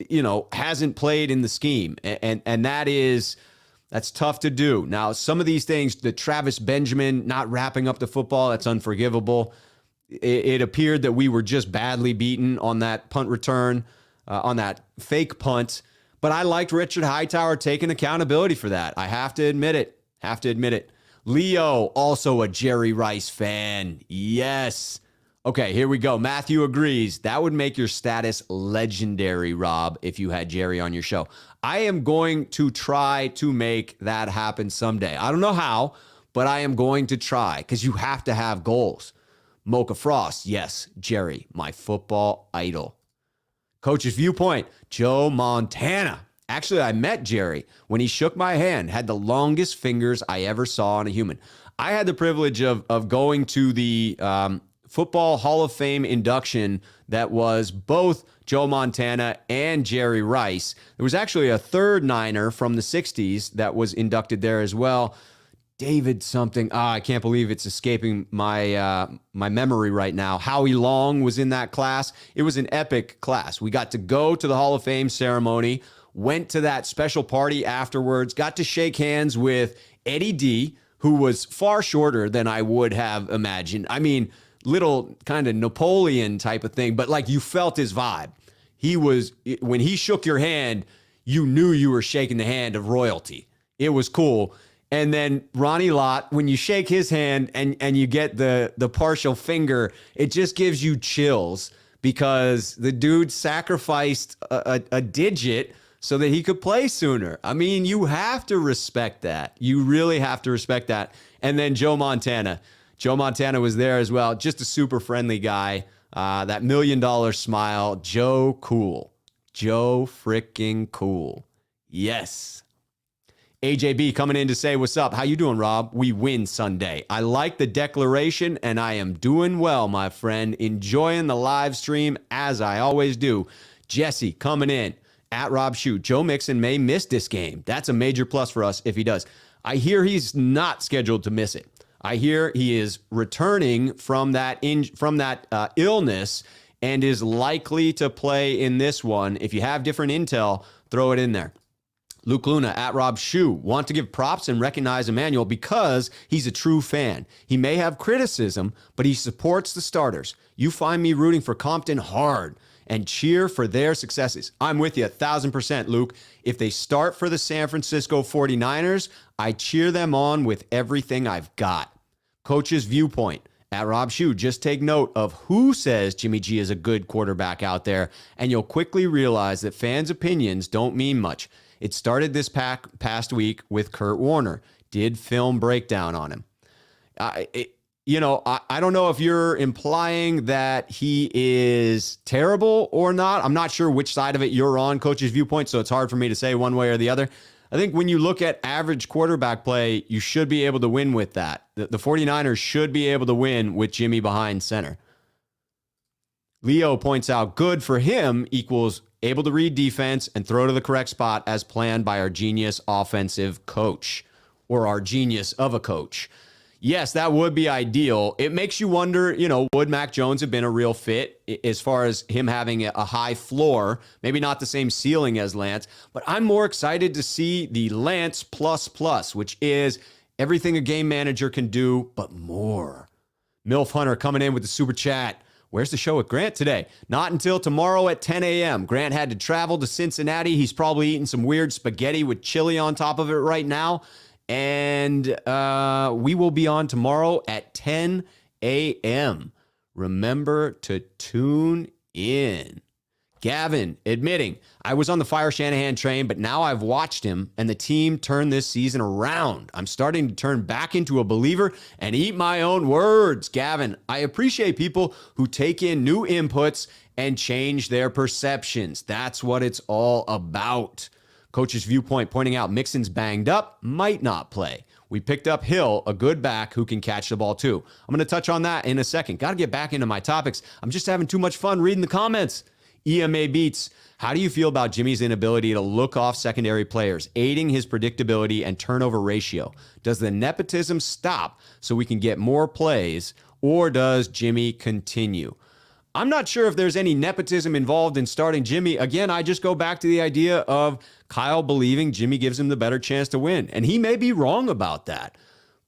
hasn't played in the scheme. And that's tough to do. Now, some of these things, the Travis Benjamin not wrapping up the football, that's unforgivable. It appeared that we were just badly beaten on that punt return, on that fake punt. But I liked Richard Hightower taking accountability for that. I have to admit it. Leo, also a Jerry Rice fan. Yes. Okay, here we go. Matthew agrees. That would make your status legendary, Rob, if you had Jerry on your show. I am going to try to make that happen someday. I don't know how, but I am going to try because you have to have goals. Mocha Frost, yes, Jerry, my football idol. Coach's viewpoint, Joe Montana. Actually, I met Jerry when he shook my hand, had the longest fingers I ever saw on a human. I had the privilege of going to the Football Hall of Fame induction that was both Joe Montana and Jerry Rice. There was actually a third Niner from the 60s that was inducted there as well. David something. I can't believe it's escaping my memory right now. Howie Long was in that class. It was an epic class. We got to go to the Hall of Fame ceremony, went to that special party afterwards, got to shake hands with Eddie D, who was far shorter than I would have imagined. I mean, little kind of Napoleon type of thing, but like you felt his vibe. When he shook your hand, you knew you were shaking the hand of royalty. It was cool. And then Ronnie Lott, when you shake his hand and you get the partial finger, it just gives you chills because the dude sacrificed a digit so that he could play sooner. I mean, you have to respect that. You really have to respect that. And then Joe Montana. Joe Montana was there as well. Just a super friendly guy. That $1 million smile. Joe cool. Joe freaking cool. Yes. AJB coming in to say, what's up? How you doing, Rob? We win Sunday. I like the declaration, and I am doing well, my friend. Enjoying the live stream, as I always do. Jesse coming in. At Rob Shoot. Joe Mixon may miss this game. That's a major plus for us if he does. I hear he's not scheduled to miss it. I hear he is returning from that illness and is likely to play in this one. If you have different intel, throw it in there. Luke Luna at Rob Shoe. Want to give props and recognize Emmanuel because he's a true fan. He may have criticism, but he supports the starters. You find me rooting for Compton hard and cheer for their successes. I'm with you 1,000%, Luke. If they start for the San Francisco 49ers, I cheer them on with everything I've got. Coach's viewpoint. At Rob Shoe, just take note of who says Jimmy G is a good quarterback out there, and you'll quickly realize that fans' opinions don't mean much. It started this past week with Kurt Warner. Did film breakdown on him. I don't know if you're implying that he is terrible or not. I'm not sure which side of it you're on, coach's viewpoint, so it's hard for me to say one way or the other. I think when you look at average quarterback play, you should be able to win with that. The 49ers should be able to win with Jimmy behind center. Leo points out good for him equals able to read defense and throw to the correct spot as planned by our genius offensive coach or our genius of a coach. Yes, that would be ideal. It makes you wonder, would Mac Jones have been a real fit as far as him having a high floor, maybe not the same ceiling as Lance, but I'm more excited to see the Lance plus, which is everything a game manager can do, but more. MILF Hunter coming in with the super chat. Where's the show with Grant today? Not until tomorrow at 10 a.m. Grant had to travel to Cincinnati. He's probably eating some weird spaghetti with chili on top of it right now. And we will be on tomorrow at 10 a.m. Remember to tune in. Gavin admitting, I was on the Fire Shanahan train, but now I've watched him and the team turn this season around. I'm starting to turn back into a believer and eat my own words. Gavin, I appreciate people who take in new inputs and change their perceptions. That's what it's all about. Coach's viewpoint pointing out Mixon's banged up, might not play. We picked up Hill, a good back who can catch the ball too. I'm going to touch on that in a second. Got to get back into my topics. I'm just having too much fun reading the comments. EMA Beats, how do you feel about Jimmy's inability to look off secondary players, aiding his predictability and turnover ratio? Does the nepotism stop so we can get more plays, or does Jimmy continue? I'm not sure if there's any nepotism involved in starting Jimmy. Again, I just go back to the idea of Kyle believing Jimmy gives him the better chance to win. And he may be wrong about that,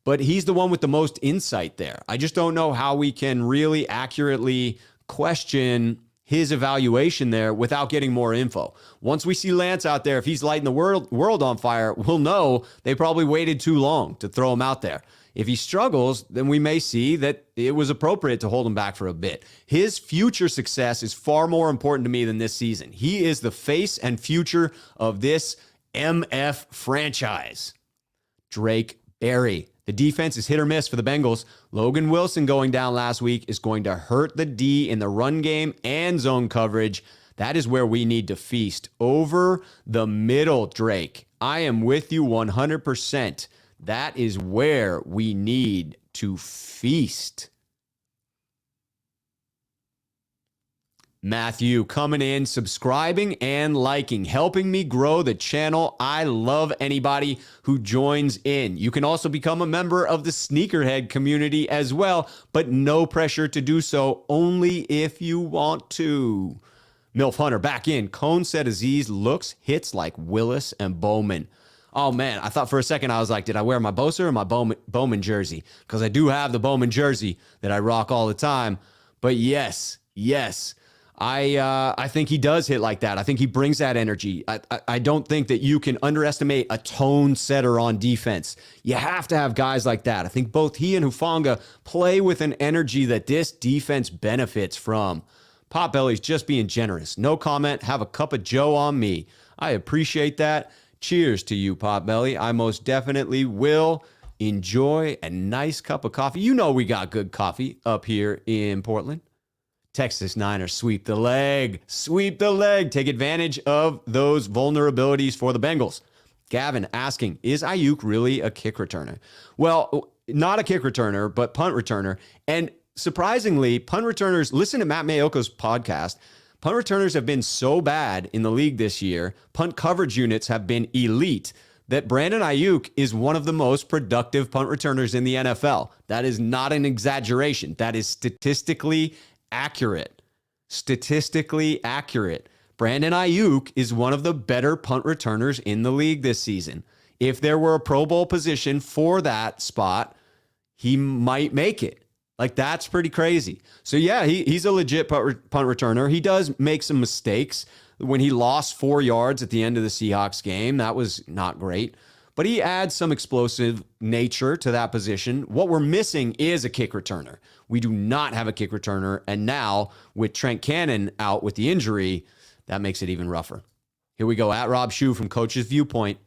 but he's the one with the most insight there. I just don't know how we can really accurately question his evaluation there without getting more info. Once we see Lance out there, if he's lighting the world on fire, we'll know they probably waited too long to throw him out there. If he struggles, then we may see that it was appropriate to hold him back for a bit. His future success is far more important to me than this season. He is the face and future of this MF franchise. Drake Berry. The defense is hit or miss for the Bengals. Logan Wilson going down last week is going to hurt the D in the run game and zone coverage. That is where we need to feast. Over the middle, Drake. I am with you 100%. That is where we need to feast. Matthew coming in, subscribing and liking, helping me grow the channel. I love anybody who joins in. You can also become a member of the Sneakerhead community as well, but no pressure to do so, only if you want to. Milf Hunter back in. Cone said Aziz hits like Willis and Bowman. Oh, man, I thought for a second, I was like, did I wear my Bosa or my Bowman jersey? Because I do have the Bowman jersey that I rock all the time. But yes, I think he does hit like that. I think he brings that energy. I don't think that you can underestimate a tone setter on defense. You have to have guys like that. I think both he and Hufanga play with an energy that this defense benefits from. Potbelly's just being generous. No comment. Have a cup of Joe on me. I appreciate that. Cheers to you, Potbelly. I most definitely will enjoy a nice cup of coffee. You know we got good coffee up here in Portland. Texas Niners sweep the leg. Sweep the leg. Take advantage of those vulnerabilities for the Bengals. Gavin asking, is Ayuk really a kick returner? Well, not a kick returner, but punt returner. And surprisingly, punt returners, listen to Matt Mayoko's podcast. Punt returners have been so bad in the league this year, punt coverage units have been elite, that Brandon Ayuk is one of the most productive punt returners in the NFL. That is not an exaggeration. That is statistically accurate. Statistically accurate. Brandon Ayuk is one of the better punt returners in the league this season. If there were a Pro Bowl position for that spot, he might make it. Like, that's pretty crazy. So, yeah, he's a legit punt returner. He does make some mistakes. When he lost 4 yards at the end of the Seahawks game, that was not great. But he adds some explosive nature to that position. What we're missing is a kick returner. We do not have a kick returner. And now, with Trent Cannon out with the injury, that makes it even rougher. Here we go. At Rob Shue from Coach's Viewpoint.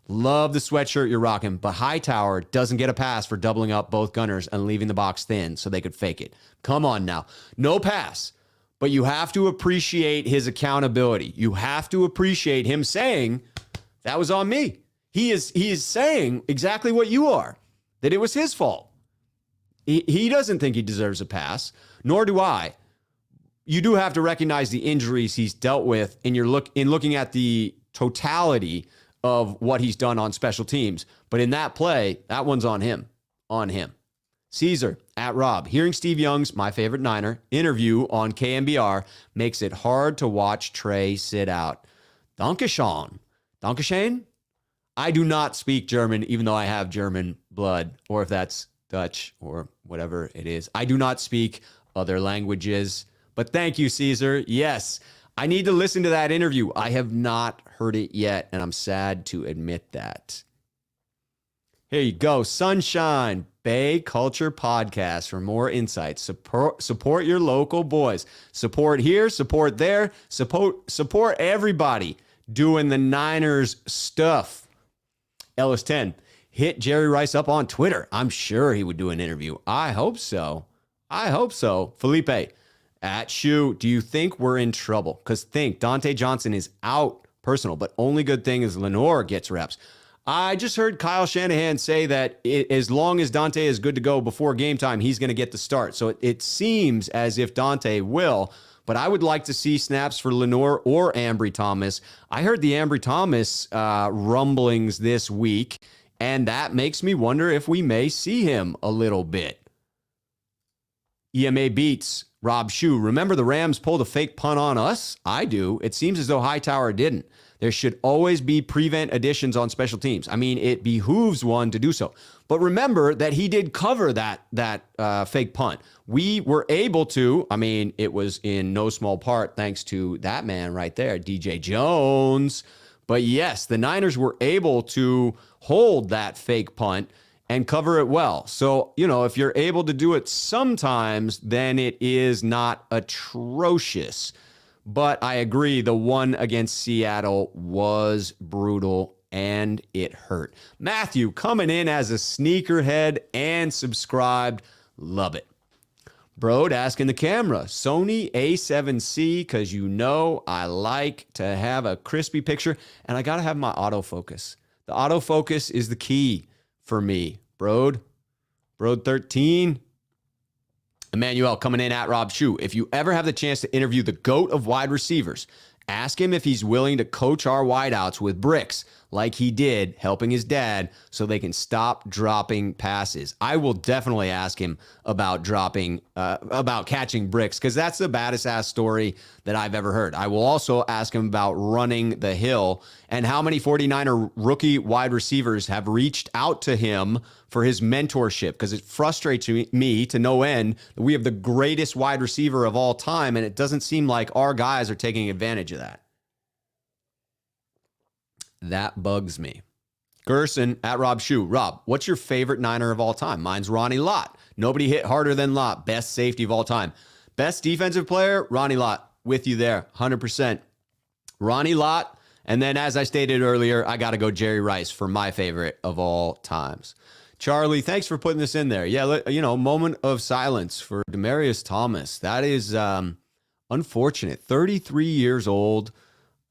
Love the sweatshirt you're rocking, but Hightower doesn't get a pass for doubling up both gunners and leaving the box thin so they could fake it. Come on now. No pass, but you have to appreciate his accountability. You have to appreciate him saying, that was on me. He is saying exactly what you are, that it was his fault. He doesn't think he deserves a pass, nor do I. You do have to recognize the injuries he's dealt with in looking at the totality of what he's done on special teams. But in that play, that one's on him. On him. Caesar, at Rob, hearing Steve Young's, my favorite Niner, interview on KMBR makes it hard to watch Trey sit out. Dankeschön. Dankeschön? I do not speak German, even though I have German blood, or if that's Dutch or whatever it is. I do not speak other languages. But thank you, Caesar. Yes, I need to listen to that interview. I have not heard it yet, and I'm sad to admit that. Here you go. Sunshine Bay Culture Podcast for more insights. Support your local boys. Support here, support there. Support everybody doing the Niners stuff. Ellis 10. Hit Jerry Rice up on Twitter. I'm sure he would do an interview. I hope so. Felipe. At Shoe, do you think we're in trouble? Because Dante Johnson is out, personal, but only good thing is Lenore gets reps. I just heard Kyle Shanahan say that as long as Dante is good to go before game time, he's going to get the start. So it seems as if Dante will, but I would like to see snaps for Lenore or Ambry Thomas. I heard the Ambry Thomas rumblings this week, and that makes me wonder if we may see him a little bit. EMA Beats. Rob Shue, remember the Rams pulled a fake punt on us? I do. It seems as though Hightower didn't. There should always be prevent additions on special teams. I mean, it behooves one to do so. But remember that he did cover that fake punt. We were able to, I mean, it was in no small part thanks to that man right there, DJ Jones. But yes, the Niners were able to hold that fake punt and cover it well. So, if you're able to do it sometimes, then it is not atrocious. But I agree, the one against Seattle was brutal and it hurt. Matthew coming in as a sneakerhead and subscribed. Love it. Broad asking the camera, Sony A7C, because I like to have a crispy picture and I got to have my autofocus. The autofocus is the key for me. Broad 13. Emmanuel coming in at Rob Shue. If you ever have the chance to interview the GOAT of wide receivers, ask him if he's willing to coach our wideouts with bricks like he did helping his dad so they can stop dropping passes. I will definitely ask him about catching bricks because that's the baddest ass story that I've ever heard. I will also ask him about running the hill and how many 49er rookie wide receivers have reached out to him for his mentorship because it frustrates me to no end that we have the greatest wide receiver of all time and it doesn't seem like our guys are taking advantage of that. That bugs me. Gerson at Rob Shue. Rob, what's your favorite Niner of all time? Mine's Ronnie Lott. Nobody hit harder than Lott. Best safety of all time. Best defensive player? Ronnie Lott. With you there. 100%. Ronnie Lott. And then as I stated earlier, I got to go Jerry Rice for my favorite of all times. Charlie, thanks for putting this in there. Yeah, moment of silence for Demaryius Thomas. That is unfortunate. 33 years old.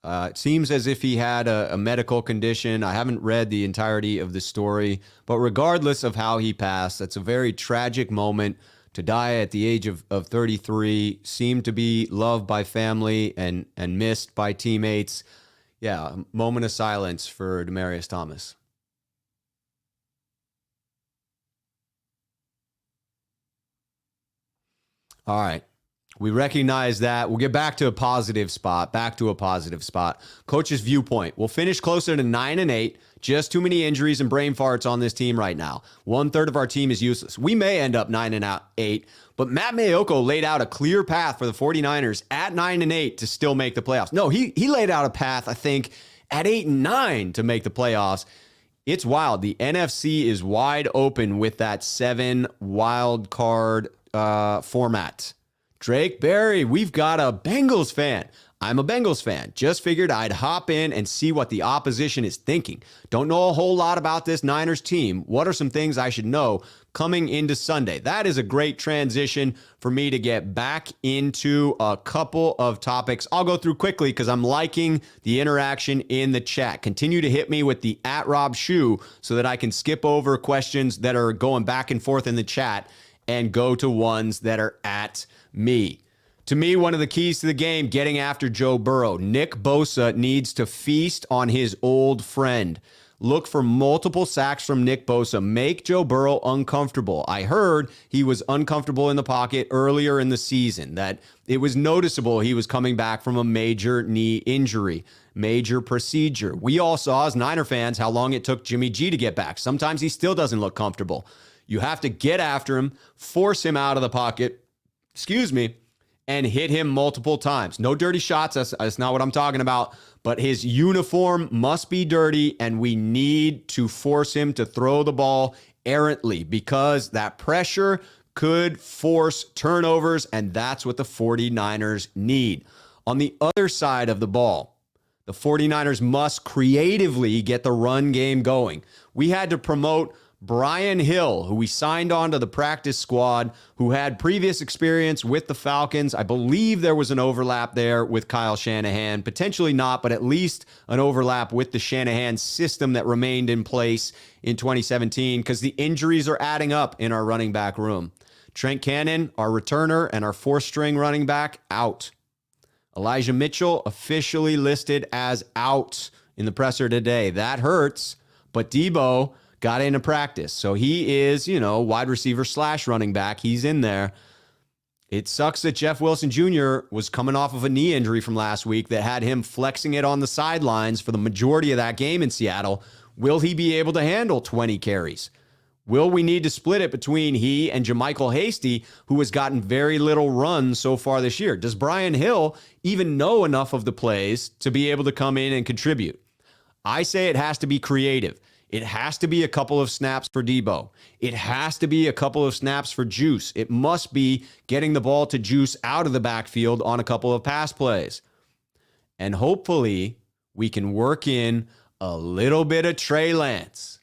It seems as if he had a medical condition. I haven't read the entirety of the story, but regardless of how he passed, that's a very tragic moment to die at the age of 33, seemed to be loved by family and missed by teammates. Yeah, moment of silence for Demaryius Thomas. All right. We recognize that. We'll get back to a positive spot. Coach's viewpoint. We'll finish closer to 9-8. Just too many injuries and brain farts on this team right now. 1/3 of our team is useless. We may end up 9-8, but Matt Mayoko laid out a clear path for the 49ers at 9-8 to still make the playoffs. No, he laid out a path, I think, at 8-9 to make the playoffs. It's wild. The NFC is wide open with that 7 wild card format. Drake Berry, we've got a Bengals fan. I'm a Bengals fan. Just figured I'd hop in and see what the opposition is thinking. Don't know a whole lot about this Niners team. What are some things I should know coming into Sunday? That is a great transition for me to get back into a couple of topics. I'll go through quickly because I'm liking the interaction in the chat. Continue to hit me with the @RobShoe so that I can skip over questions that are going back and forth in the chat and go to ones that are at me. To me, one of the keys to the game, getting after Joe Burrow. Nick Bosa needs to feast on his old friend. Look for multiple sacks from Nick Bosa. Make Joe Burrow uncomfortable. I heard he was uncomfortable in the pocket earlier in the season, that it was noticeable he was coming back from a major knee injury, major procedure. We all saw as Niner fans how long it took Jimmy G to get back. Sometimes he still doesn't look comfortable. You have to get after him, force him out of the pocket, and hit him multiple times. No dirty shots. That's not what I'm talking about. But his uniform must be dirty, and we need to force him to throw the ball errantly because that pressure could force turnovers, and that's what the 49ers need. On the other side of the ball, the 49ers must creatively get the run game going. We had to promote Brian Hill, who we signed onto the practice squad, who had previous experience with the Falcons. I believe there was an overlap there with Kyle Shanahan. Potentially not, but at least an overlap with the Shanahan system that remained in place in 2017 because the injuries are adding up in our running back room. Trent Cannon, our returner, and our fourth-string running back, out. Elijah Mitchell officially listed as out in the presser today. That hurts, but Debo got into practice. So he is, wide receiver / running back. He's in there. It sucks that Jeff Wilson Jr. was coming off of a knee injury from last week that had him flexing it on the sidelines for the majority of that game in Seattle. Will he be able to handle 20 carries? Will we need to split it between he and JaMychal Hasty, who has gotten very little run so far this year? Does Brian Hill even know enough of the plays to be able to come in and contribute? I say it has to be creative. It has to be a couple of snaps for Debo. It has to be a couple of snaps for Juice. It must be getting the ball to Juice out of the backfield on a couple of pass plays. And hopefully we can work in a little bit of Trey Lance.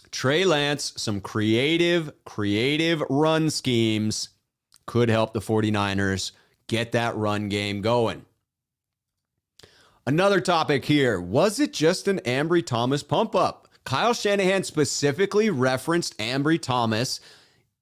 Trey Lance, some creative run schemes could help the 49ers get that run game going. Another topic here. Was it just an Ambry Thomas pump up? Kyle Shanahan specifically referenced Ambry Thomas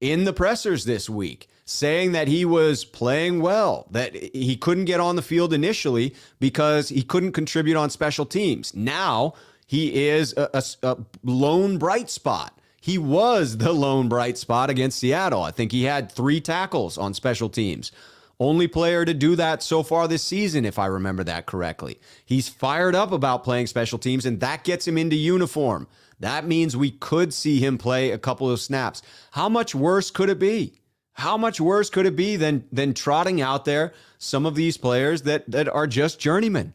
in the pressers this week, saying that he was playing well, that he couldn't get on the field initially because he couldn't contribute on special teams. Now he is a lone bright spot. He was the lone bright spot against Seattle. I think he had 3 tackles on special teams. Only player to do that so far this season, if I remember that correctly. He's fired up about playing special teams, and that gets him into uniform. That means we could see him play a couple of snaps. How much worse could it be? How much worse could it be than trotting out there some of these players that are just journeymen?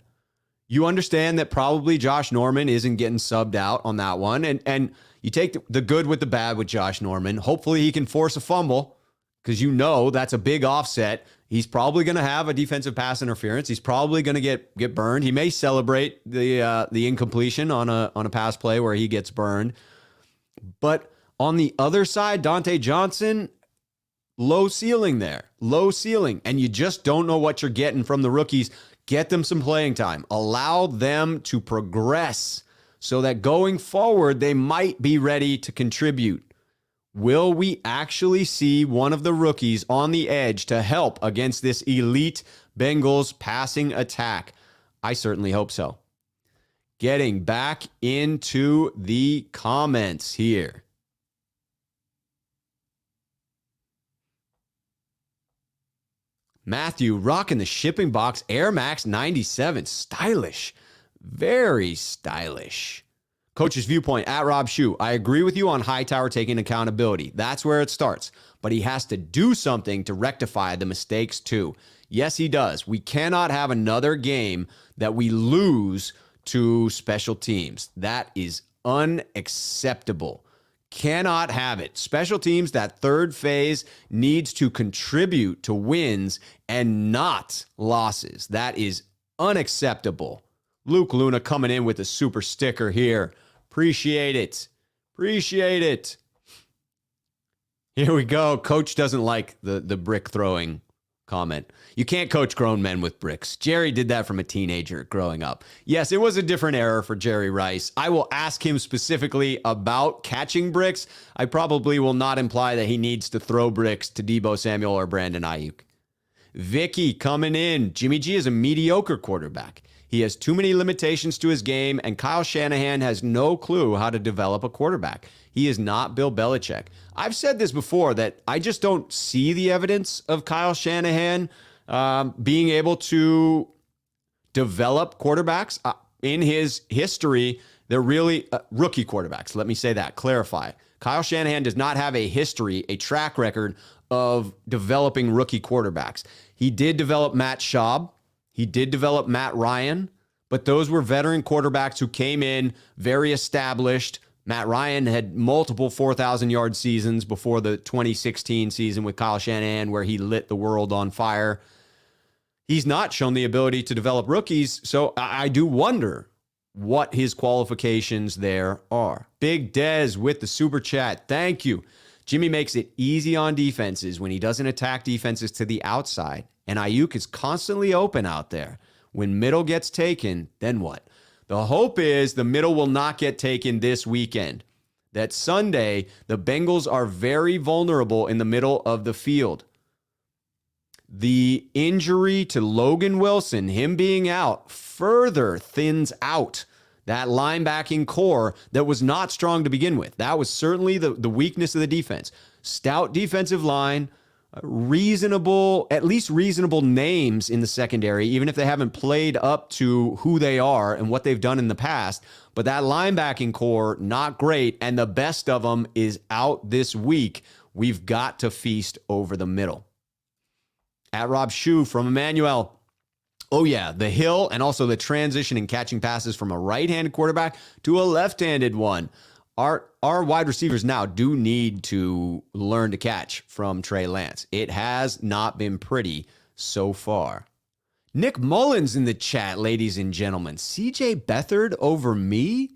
You understand that probably Josh Norman isn't getting subbed out on that one, and you take the good with the bad with Josh Norman. Hopefully he can force a fumble, because you know that's a big offset. He's probably going to have a defensive pass interference. He's probably going to get burned. He may celebrate the incompletion on a pass play where he gets burned. But on the other side, Dante Johnson, low ceiling there. Low ceiling. And you just don't know what you're getting from the rookies. Get them some playing time. Allow them to progress so that going forward, they might be ready to contribute. Will we actually see one of the rookies on the edge to help against this elite Bengals passing attack? I certainly hope so. Getting back into the comments here. Matthew rocking the shipping box Air Max 97. Stylish. Very stylish. Coach's viewpoint at Rob Shue. I agree with you on Hightower taking accountability. That's where it starts. But he has to do something to rectify the mistakes too. Yes, he does. We cannot have another game that we lose to special teams. That is unacceptable. Cannot have it. Special teams, that third phase, needs to contribute to wins and not losses. That is unacceptable. Luke Luna coming in with a super sticker here. Appreciate it. Appreciate it. Here we go. Coach doesn't like the brick throwing comment. You can't coach grown men with bricks. Jerry did that from a teenager growing up. Yes, it was a different era for Jerry Rice. I will ask him specifically about catching bricks. I probably will not imply that he needs to throw bricks to Deebo Samuel or Brandon Ayuk. Vicky coming in. Jimmy G is a mediocre quarterback. He has too many limitations to his game, and Kyle Shanahan has no clue how to develop a quarterback. He is not Bill Belichick. I've said this before, that I just don't see the evidence of Kyle Shanahan being able to develop quarterbacks. In his history, they're really rookie quarterbacks. Let me say that, clarify. Kyle Shanahan does not have a history, a track record of developing rookie quarterbacks. He did develop Matt Schaub. He did develop Matt Ryan, but those were veteran quarterbacks who came in very established. Matt Ryan had multiple 4,000-yard seasons before the 2016 season with Kyle Shanahan, where he lit the world on fire. He's not shown the ability to develop rookies, so I do wonder what his qualifications there are. Big Dez with the super chat. Thank you. Jimmy makes it easy on defenses when he doesn't attack defenses to the outside. And Ayuk is constantly open out there. When middle gets taken, then what? The hope is the middle will not get taken this weekend. That Sunday, the Bengals are very vulnerable in the middle of the field. The injury to Logan Wilson, him being out, further thins out that linebacking core that was not strong to begin with. That was certainly the weakness of the defense. Stout defensive line, reasonable, at least reasonable names in the secondary, even if they haven't played up to who they are and what they've done in the past. But that linebacking core, not great. And the best of them is out this week. We've got to feast over the middle. At Rob Shue from Emmanuel. Oh, yeah, the hill and also the transition and catching passes from a right-handed quarterback to a left-handed one. Our wide receivers now do need to learn to catch from Trey Lance. It has not been pretty so far. Nick Mullins in the chat, ladies and gentlemen. CJ Beathard over me?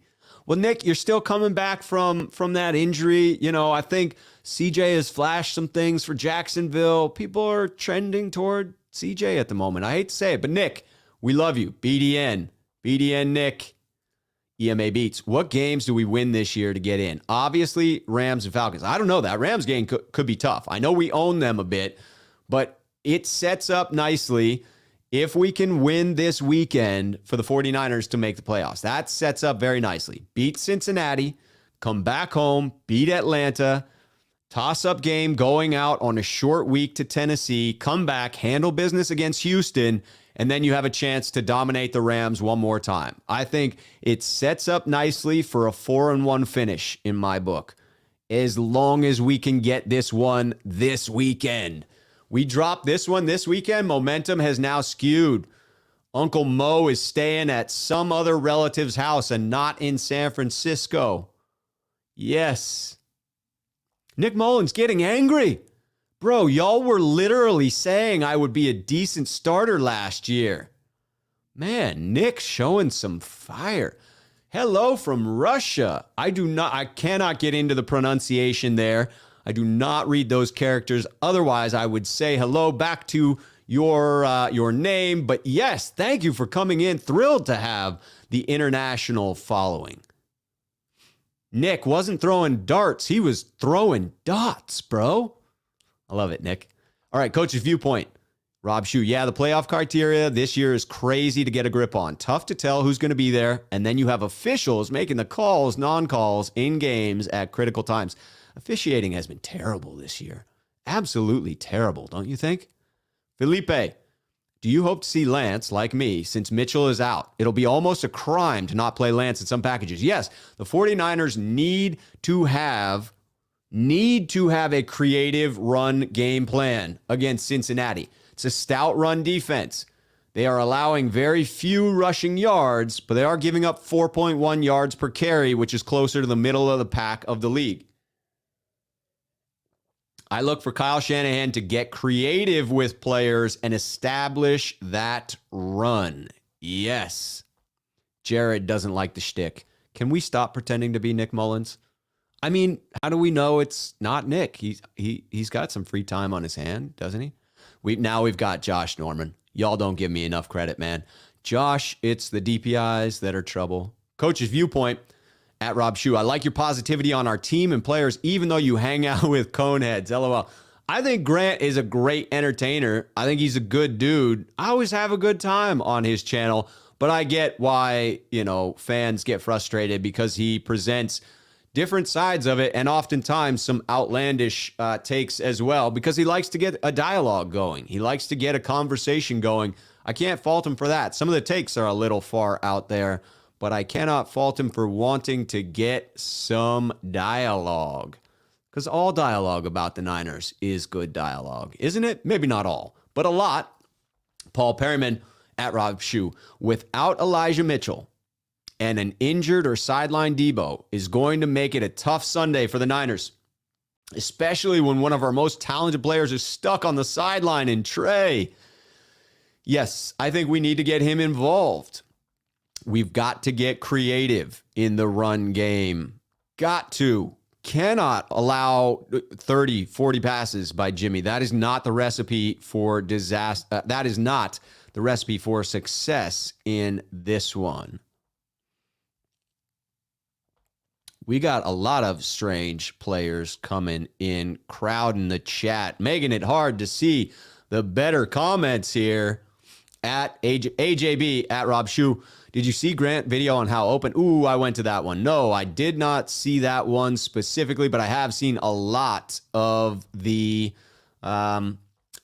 Well, Nick, you're still coming back from that injury. You know, I think CJ has flashed some things for Jacksonville. People are trending toward CJ at the moment. I hate to say it, but Nick, we love you. BDN. BDN, Nick. EMA beats. What games do we win this year to get in? Obviously, Rams and Falcons. I don't know. That Rams game could be tough. I know we own them a bit, but it sets up nicely if we can win this weekend for the 49ers to make the playoffs. That sets up very nicely. Beat Cincinnati, come back home, beat Atlanta, toss-up game going out on a short week to Tennessee, come back, handle business against Houston, and then you have a chance to dominate the Rams one more time. I think it sets up nicely for a 4-1 finish in my book, as long as we can get this one this weekend. We drop this one this weekend, momentum has now skewed. Uncle Mo is staying at some other relative's house and not in San Francisco. Yes. Nick Mullins getting angry. Bro, y'all were literally saying I would be a decent starter last year. Man, Nick showing some fire. Hello from Russia. I cannot get into the pronunciation there. I do not read those characters. Otherwise, I would say hello back to your name. But yes, thank you for coming in. Thrilled to have the international following. Nick wasn't throwing darts. He was throwing dots, bro. I love it, Nick. All right, coach's viewpoint. Rob Shue. Yeah, the playoff criteria this year is crazy to get a grip on. Tough to tell who's going to be there. And then you have officials making the calls, non-calls in games at critical times. Officiating has been terrible this year. Absolutely terrible, don't you think? Felipe, do you hope to see Lance, like me, since Mitchell is out? It'll be almost a crime to not play Lance in some packages. Yes, the 49ers need to have a creative run game plan against Cincinnati. It's a stout run defense. They are allowing very few rushing yards, but they are giving up 4.1 yards per carry, which is closer to the middle of the pack of the league. I look for Kyle Shanahan to get creative with players and establish that run. Yes. Jared doesn't like the shtick. Can we stop pretending to be Nick Mullins? I mean, how do we know it's not Nick? He's got some free time on his hand, doesn't he? We've got Josh Norman. Y'all don't give me enough credit, man. Josh, it's the DPIs that are trouble. Coach's viewpoint. At Rob Shue, I like your positivity on our team and players, even though you hang out with coneheads. LOL. I think Grant is a great entertainer. I think he's a good dude. I always have a good time on his channel, but I get why, fans get frustrated because he presents different sides of it and oftentimes some outlandish takes as well because he likes to get a dialogue going. He likes to get a conversation going. I can't fault him for that. Some of the takes are a little far out there, but I cannot fault him for wanting to get some dialogue. Because all dialogue about the Niners is good dialogue, isn't it? Maybe not all, but a lot. Paul Perryman at Rob Shue. Without Elijah Mitchell and an injured or sidelined Debo is going to make it a tough Sunday for the Niners, especially when one of our most talented players is stuck on the sideline in Trey. Yes, I think we need to get him involved. We've got to get creative in the run game. Got to. Cannot allow 30, 40 passes by Jimmy. That is not the recipe for disaster. That is not the recipe for success in this one. We got a lot of strange players coming in, crowding the chat, making it hard to see the better comments here. At AJB, at Rob Shue. Did you see Grant video on how open? Ooh, I went to that one. No, I did not see that one specifically, but I have seen a lot of the A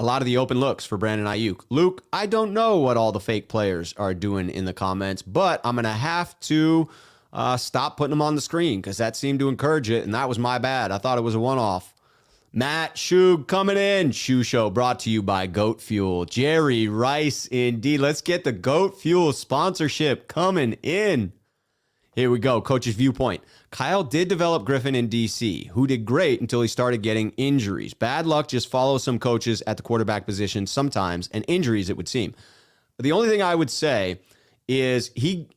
lot of the open looks for Brandon Ayuk. Luke, I don't know what all the fake players are doing in the comments, but I'm going to have to stop putting them on the screen because that seemed to encourage it, and that was my bad. I thought it was a one-off. Matt Shug coming in. Shoe Show brought to you by Goat Fuel. Jerry Rice, indeed. Let's get the Goat Fuel sponsorship coming in. Here we go. Coach's viewpoint. Kyle did develop Griffin in DC, who did great until he started getting injuries. Bad luck just follows some coaches at the quarterback position sometimes, and injuries, it would seem. The only thing I would say is he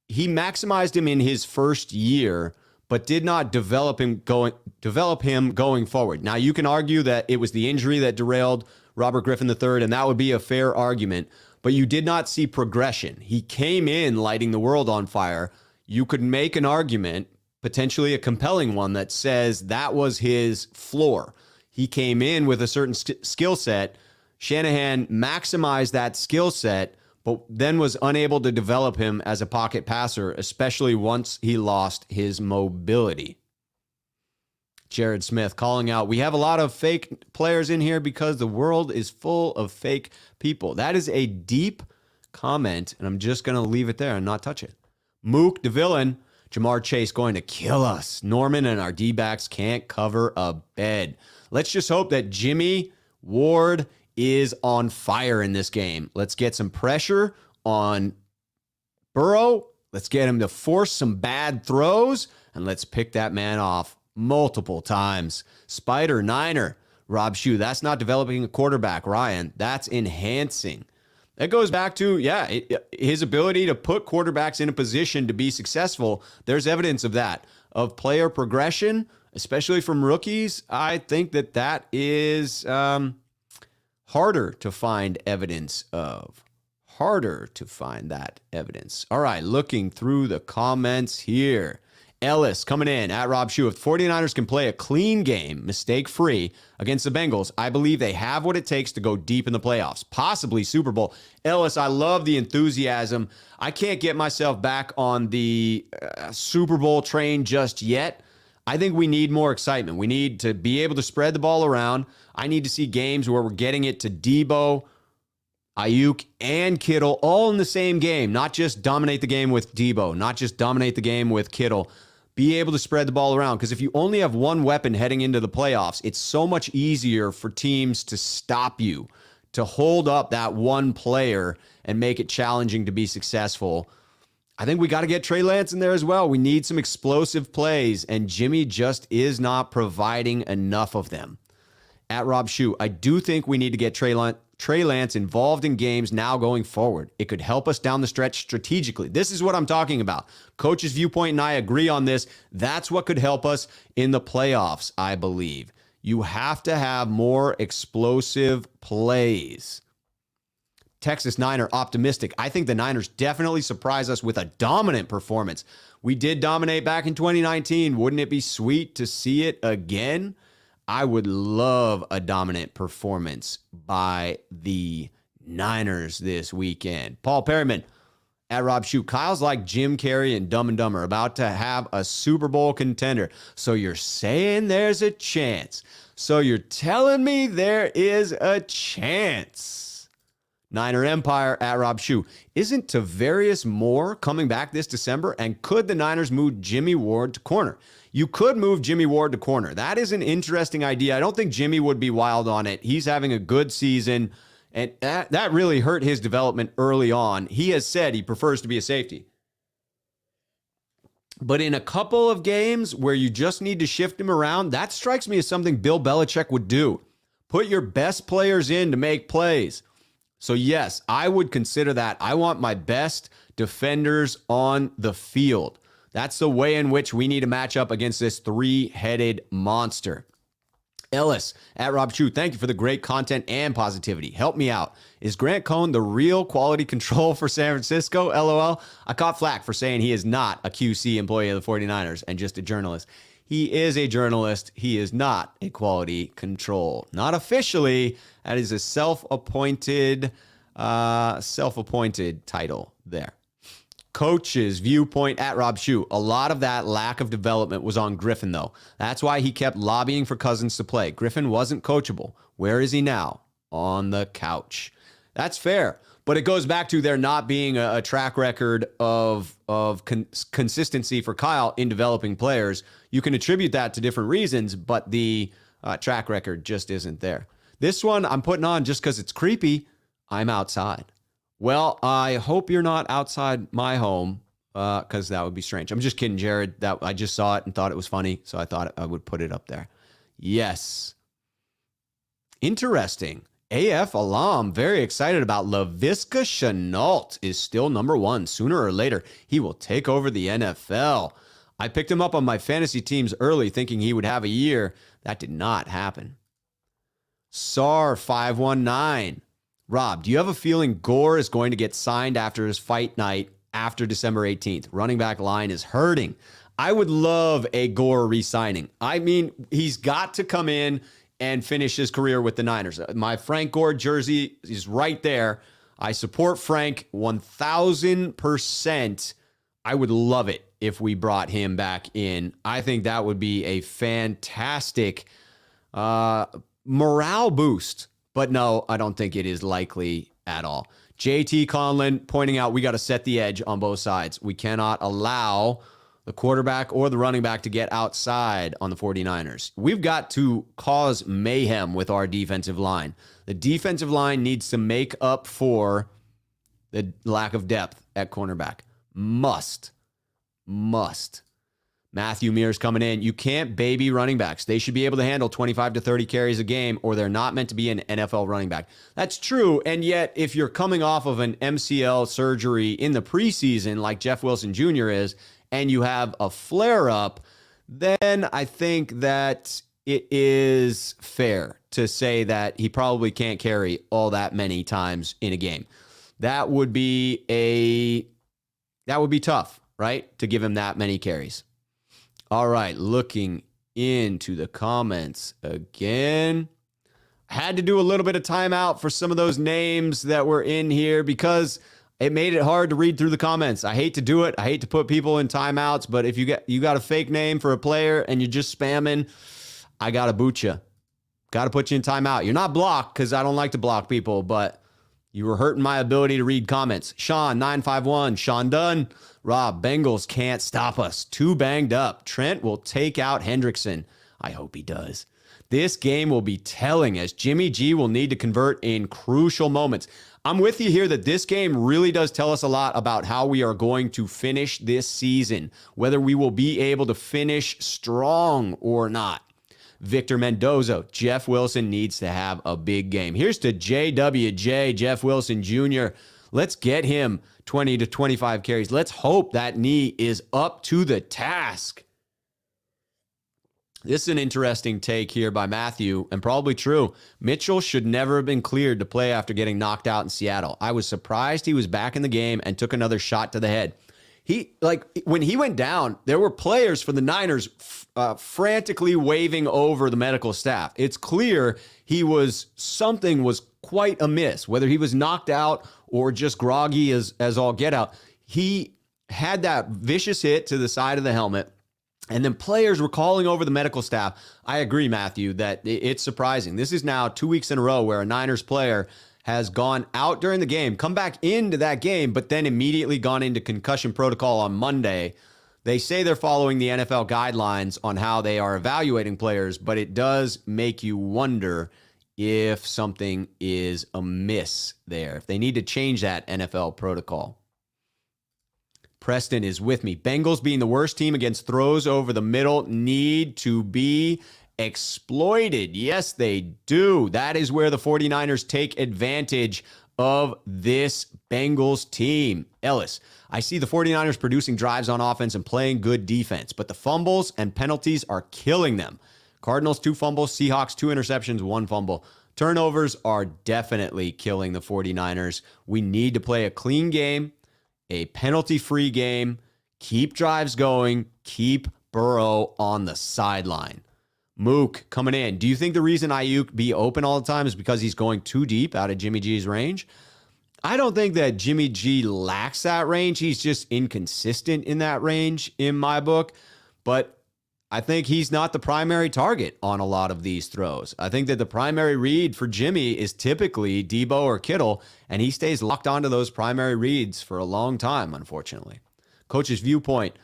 maximized him in his first year, but did not develop him going forward. Now, you can argue that it was the injury that derailed Robert Griffin III, and that would be a fair argument, but you did not see progression. He came in lighting the world on fire. You could make an argument, potentially a compelling one, that says that was his floor. He came in with a certain skill set. Shanahan maximized that skill set, but then was unable to develop him as a pocket passer, especially once he lost his mobility. Jared Smith calling out, we have a lot of fake players in here because the world is full of fake people. That is a deep comment, and I'm just going to leave it there and not touch it. Mook DeVillain, Jamar Chase going to kill us. Norman and our D-backs can't cover a bed. Let's just hope that Jimmy Ward is on fire in this game. Let's get some pressure on Burrow. Let's get him to force some bad throws, and let's pick that man off multiple times. Spider Niner, Rob Shue, that's not developing a quarterback, Ryan. That's enhancing. That goes back to, his ability to put quarterbacks in a position to be successful. There's evidence of that, of player progression, especially from rookies. I think that is harder to find evidence of. Harder to find that evidence. All right, looking through the comments here. Ellis coming in at Rob Shue. If the 49ers can play a clean game, mistake-free, against the Bengals, I believe they have what it takes to go deep in the playoffs, possibly Super Bowl. Ellis, I love the enthusiasm. I can't get myself back on the Super Bowl train just yet. I think we need more excitement. We need to be able to spread the ball around. I need to see games where we're getting it to Debo, Ayuk, and Kittle all in the same game, not just dominate the game with Debo, not just dominate the game with Kittle. Be able to spread the ball around, because if you only have one weapon heading into the playoffs, it's so much easier for teams to stop you, to hold up that one player and make it challenging to be successful. I think we got to get Trey Lance in there as well. We need some explosive plays, and Jimmy just is not providing enough of them. At Rob Shue, I do think we need to get Trey Lance involved in games now going forward. It could help us down the stretch strategically. This is what I'm talking about. Coach's viewpoint and I agree on this. That's what could help us in the playoffs, I believe. You have to have more explosive plays. Texas Niner optimistic. I think the Niners definitely surprise us with a dominant performance. We did dominate back in 2019. Wouldn't it be sweet to see it again? I would love a dominant performance by the Niners this weekend. Paul Perryman at Rob Shue. Kyle's like Jim Carrey and Dumb and Dumber, about to have a Super Bowl contender. So you're saying there's a chance. So you're telling me there is a chance. Niner Empire at Rob Shue. Isn't Tavarius Moore coming back this December? And could the Niners move Jimmy Ward to corner? You could move Jimmy Ward to corner. That is an interesting idea. I don't think Jimmy would be wild on it. He's having a good season, and that really hurt his development early on. He has said he prefers to be a safety. But in a couple of games where you just need to shift him around, that strikes me as something Bill Belichick would do. Put your best players in to make plays. So yes, I would consider that. I want my best defenders on the field. That's the way in which we need to match up against this three-headed monster. Ellis at Rob Shue, thank you for the great content and positivity. Help me out. Is Grant Cohn the real quality control for San Francisco? LOL. I caught flack for saying he is not a QC employee of the 49ers and just a journalist. He is a journalist. He is not a quality control. Not officially. That is a self-appointed title there. Coach's viewpoint at Rob Shue. A lot of that lack of development was on Griffin, though. That's why he kept lobbying for Cousins to play. Griffin wasn't coachable. Where is he now? On the couch. That's fair. But it goes back to there not being a track record of consistency for Kyle in developing players. You can attribute that to different reasons, but the track record just isn't there. This one I'm putting on just because it's creepy. I'm outside. Well, I hope you're not outside my home because that would be strange. I'm just kidding, Jared. That I just saw it and thought it was funny, so I thought I would put it up there. Yes. Interesting. AF alum, very excited about Laviska Shenault is still number one. Sooner or later, he will take over the NFL. I picked him up on my fantasy teams early thinking he would have a year. That did not happen. SAR519. Rob, do you have a feeling Gore is going to get signed after his fight night after December 18th? Running back line is hurting. I would love a Gore re-signing. I mean, he's got to come in and finish his career with the Niners. My Frank Gore jersey is right there. I support Frank 1,000%. I would love it if we brought him back in. I think that would be a fantastic morale boost. But no, I don't think it is likely at all. JT Conlon pointing out we got to set the edge on both sides. We cannot allow the quarterback or the running back to get outside on the 49ers. We've got to cause mayhem with our defensive line. The defensive line needs to make up for the lack of depth at cornerback. Must. Matthew Mears coming in. You can't baby running backs. They should be able to handle 25 to 30 carries a game, or they're not meant to be an NFL running back. That's true, and yet if you're coming off of an MCL surgery in the preseason, like Jeff Wilson Jr. is, and you have a flare-up, then I think that it is fair to say that he probably can't carry all that many times in a game. That would be tough, right? To give him that many carries. All right, looking into the comments again. I had to do a little bit of timeout for some of those names that were in here because it made it hard to read through the comments. I hate to do it. I hate to put people in timeouts, but if you got a fake name for a player and you're just spamming, I got to boot you. Got to put you in timeout. You're not blocked because I don't like to block people, but you were hurting my ability to read comments. Sean951, Sean Dunn. Rob, Bengals can't stop us. Too banged up. Trent will take out Hendrickson. I hope he does. This game will be telling as Jimmy G will need to convert in crucial moments. I'm with you here that this game really does tell us a lot about how we are going to finish this season, whether we will be able to finish strong or not. Victor Mendoza, Jeff Wilson needs to have a big game. Here's to JWJ, Jeff Wilson Jr. Let's get him 20 to 25 carries. Let's hope that knee is up to the task. This is an interesting take here by Matthew, and probably true. Mitchell should never have been cleared to play after getting knocked out in Seattle. I was surprised he was back in the game and took another shot to the head. When he went down, there were players for the Niners frantically waving over the medical staff. It's clear something was quite amiss, whether he was knocked out or just groggy as all get out. He had that vicious hit to the side of the helmet, and then players were calling over the medical staff. I agree, Matthew, that it's surprising. This is now 2 weeks in a row where a Niners player has gone out during the game, come back into that game, but then immediately gone into concussion protocol on Monday. They say they're following the NFL guidelines on how they are evaluating players, but it does make you wonder if something is amiss there, if they need to change that NFL protocol. Preston is with me. Bengals being the worst team against throws over the middle need to be exploited. Yes, they do. That is where the 49ers take advantage of this Bengals team. Ellis, I see the 49ers producing drives on offense and playing good defense, but the fumbles and penalties are killing them. Cardinals 2 fumbles, Seahawks 2 interceptions, 1 fumble. Turnovers are definitely killing the 49ers. We need to play a clean game, a penalty-free game, keep drives going, keep Burrow on the sideline. Mook coming in. Do you think the reason Ayuk be open all the time is because he's going too deep out of Jimmy G's range? I don't think that Jimmy G lacks that range. He's just inconsistent in that range in my book. But I think he's not the primary target on a lot of these throws. I think that the primary read for Jimmy is typically Debo or Kittle, and he stays locked onto those primary reads for a long time, unfortunately. Coach's viewpoint.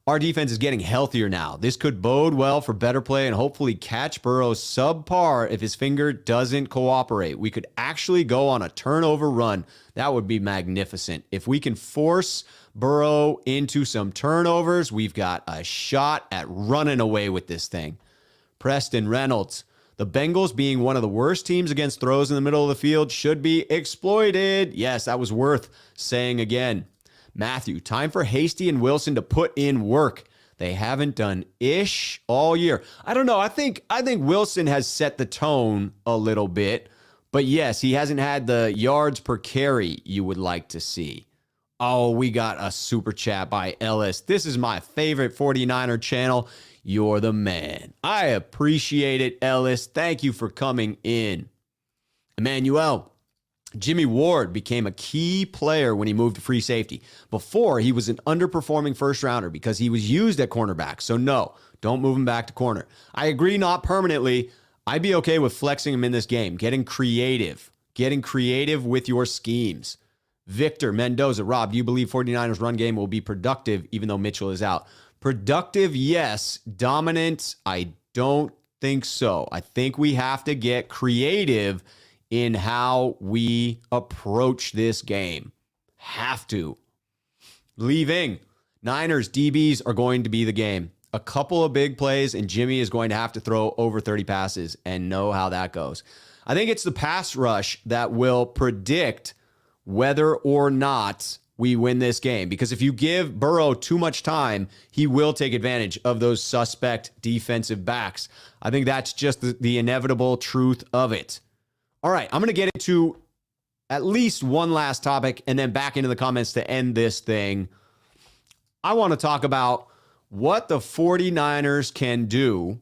Our defense is getting healthier now. This could bode well for better play and hopefully catch Burrow subpar if his finger doesn't cooperate. We could actually go on a turnover run. That would be magnificent. If we can force Burrow into some turnovers, we've got a shot at running away with this thing. Preston Reynolds. The Bengals, being one of the worst teams against throws in the middle of the field, should be exploited. Yes, that was worth saying again. Matthew, time for Hasty and Wilson to put in work. They haven't done ish all year. I don't know. I think Wilson has set the tone a little bit. But yes, he hasn't had the yards per carry you would like to see. Oh, we got a super chat by Ellis. This is my favorite 49er channel. You're the man. I appreciate it, Ellis. Thank you for coming in. Emmanuel. Jimmy Ward became a key player when he moved to free safety. Before, he was an underperforming first rounder because he was used at cornerback. So no, don't move him back to corner. I agree, not permanently. I'd be okay with flexing him in this game, getting creative with your schemes. Victor Mendoza, Rob, do you believe 49ers run game will be productive even though Mitchell is out? Productive, yes. Dominant, I don't think so. I think we have to get creative in how we approach this game. Have to. Leaving. Niners, DBs are going to be the game. A couple of big plays, and Jimmy is going to have to throw over 30 passes and know how that goes. I think it's the pass rush that will predict whether or not we win this game. Because if you give Burrow too much time, he will take advantage of those suspect defensive backs. I think that's just the inevitable truth of it. All right, I'm going to get into at least one last topic and then back into the comments to end this thing. I want to talk about what the 49ers can do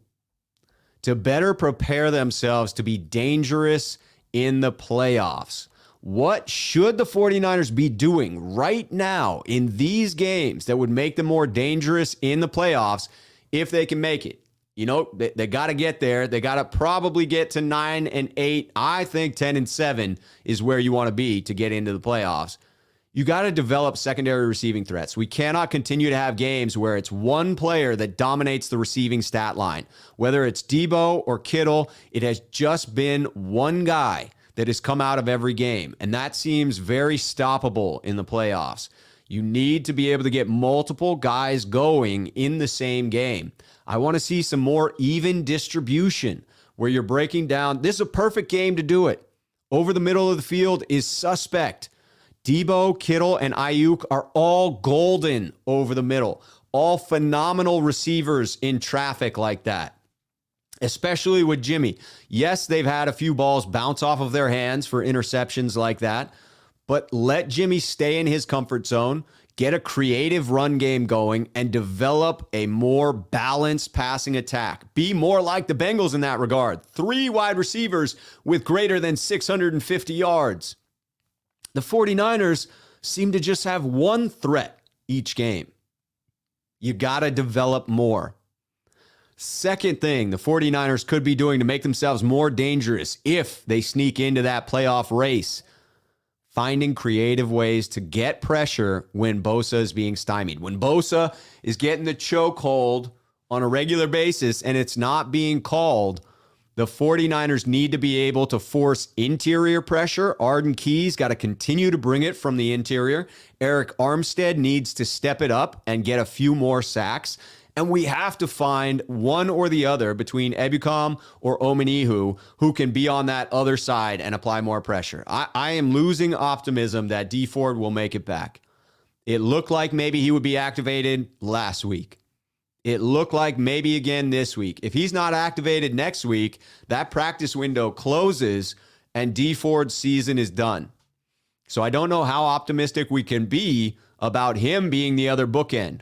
to better prepare themselves to be dangerous in the playoffs. What should the 49ers be doing right now in these games that would make them more dangerous in the playoffs if they can make it? You know, they got to get there. They got to probably get to 9-8. I think 10-7 is where you want to be to get into the playoffs. You got to develop secondary receiving threats. We cannot continue to have games where it's one player that dominates the receiving stat line. Whether it's Debo or Kittle, it has just been one guy that has come out of every game. And that seems very stoppable in the playoffs. You need to be able to get multiple guys going in the same game. I want to see some more even distribution where you're breaking down. This is a perfect game to do it. Over the middle of the field is suspect. Debo, Kittle, and Ayuk are all golden over the middle. All phenomenal receivers in traffic like that. Especially with Jimmy. Yes, they've had a few balls bounce off of their hands for interceptions like that. But let Jimmy stay in his comfort zone, get a creative run game going, and develop a more balanced passing attack. Be more like the Bengals in that regard. 3 wide receivers with greater than 650 yards. The 49ers seem to just have one threat each game. You got to develop more. Second thing the 49ers could be doing to make themselves more dangerous if they sneak into that playoff race. Finding creative ways to get pressure when Bosa is being stymied. When Bosa is getting the chokehold on a regular basis and it's not being called, the 49ers need to be able to force interior pressure. Arden Key's got to continue to bring it from the interior. Eric Armstead needs to step it up and get a few more sacks. And we have to find one or the other between Ebukam or Omenihu who can be on that other side and apply more pressure. I am losing optimism that D Ford will make it back. It looked like maybe he would be activated last week. It looked like maybe again this week. If he's not activated next week, that practice window closes and D Ford's season is done. So I don't know how optimistic we can be about him being the other bookend.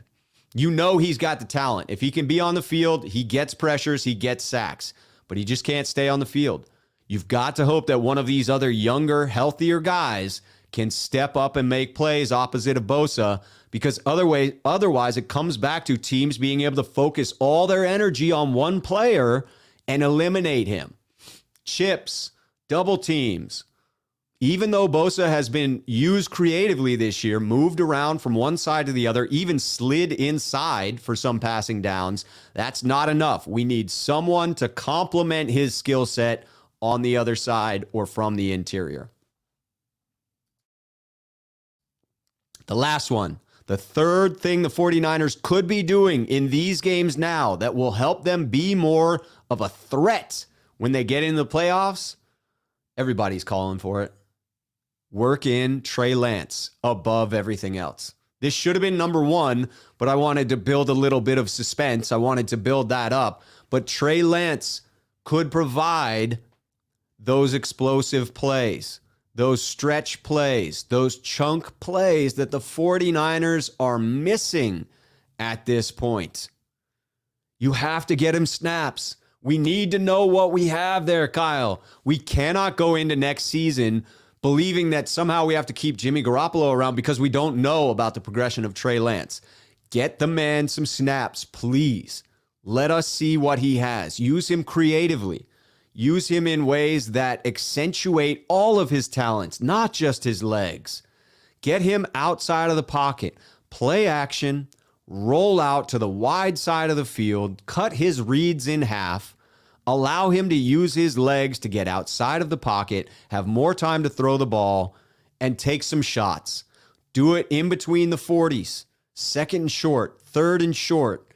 You know he's got the talent. If he can be on the field, he gets pressures, he gets sacks, but he just can't stay on the field. You've got to hope that one of these other younger, healthier guys can step up and make plays opposite of Bosa, because otherwise it comes back to teams being able to focus all their energy on one player and eliminate him. Chips, double teams. Even though Bosa has been used creatively this year, moved around from one side to the other, even slid inside for some passing downs, that's not enough. We need someone to complement his skill set on the other side or from the interior. The last one, the third thing the 49ers could be doing in these games now that will help them be more of a threat when they get into the playoffs, everybody's calling for it. Work in Trey Lance above everything else. This should have been number one, but I wanted to build a little bit of suspense. I wanted to build that up. But Trey Lance could provide those explosive plays, those stretch plays, those chunk plays that the 49ers are missing at this point. You have to get him snaps. We need to know what we have there, Kyle. We cannot go into next season believing that somehow we have to keep Jimmy Garoppolo around because we don't know about the progression of Trey Lance. Get the man some snaps, please. Let us see what he has. Use him creatively. Use him in ways that accentuate all of his talents, not just his legs. Get him outside of the pocket. Play action. Roll out to the wide side of the field. Cut his reads in half. Allow him to use his legs to get outside of the pocket, have more time to throw the ball, and take some shots. Do it in between the 40s, second and short, third and short.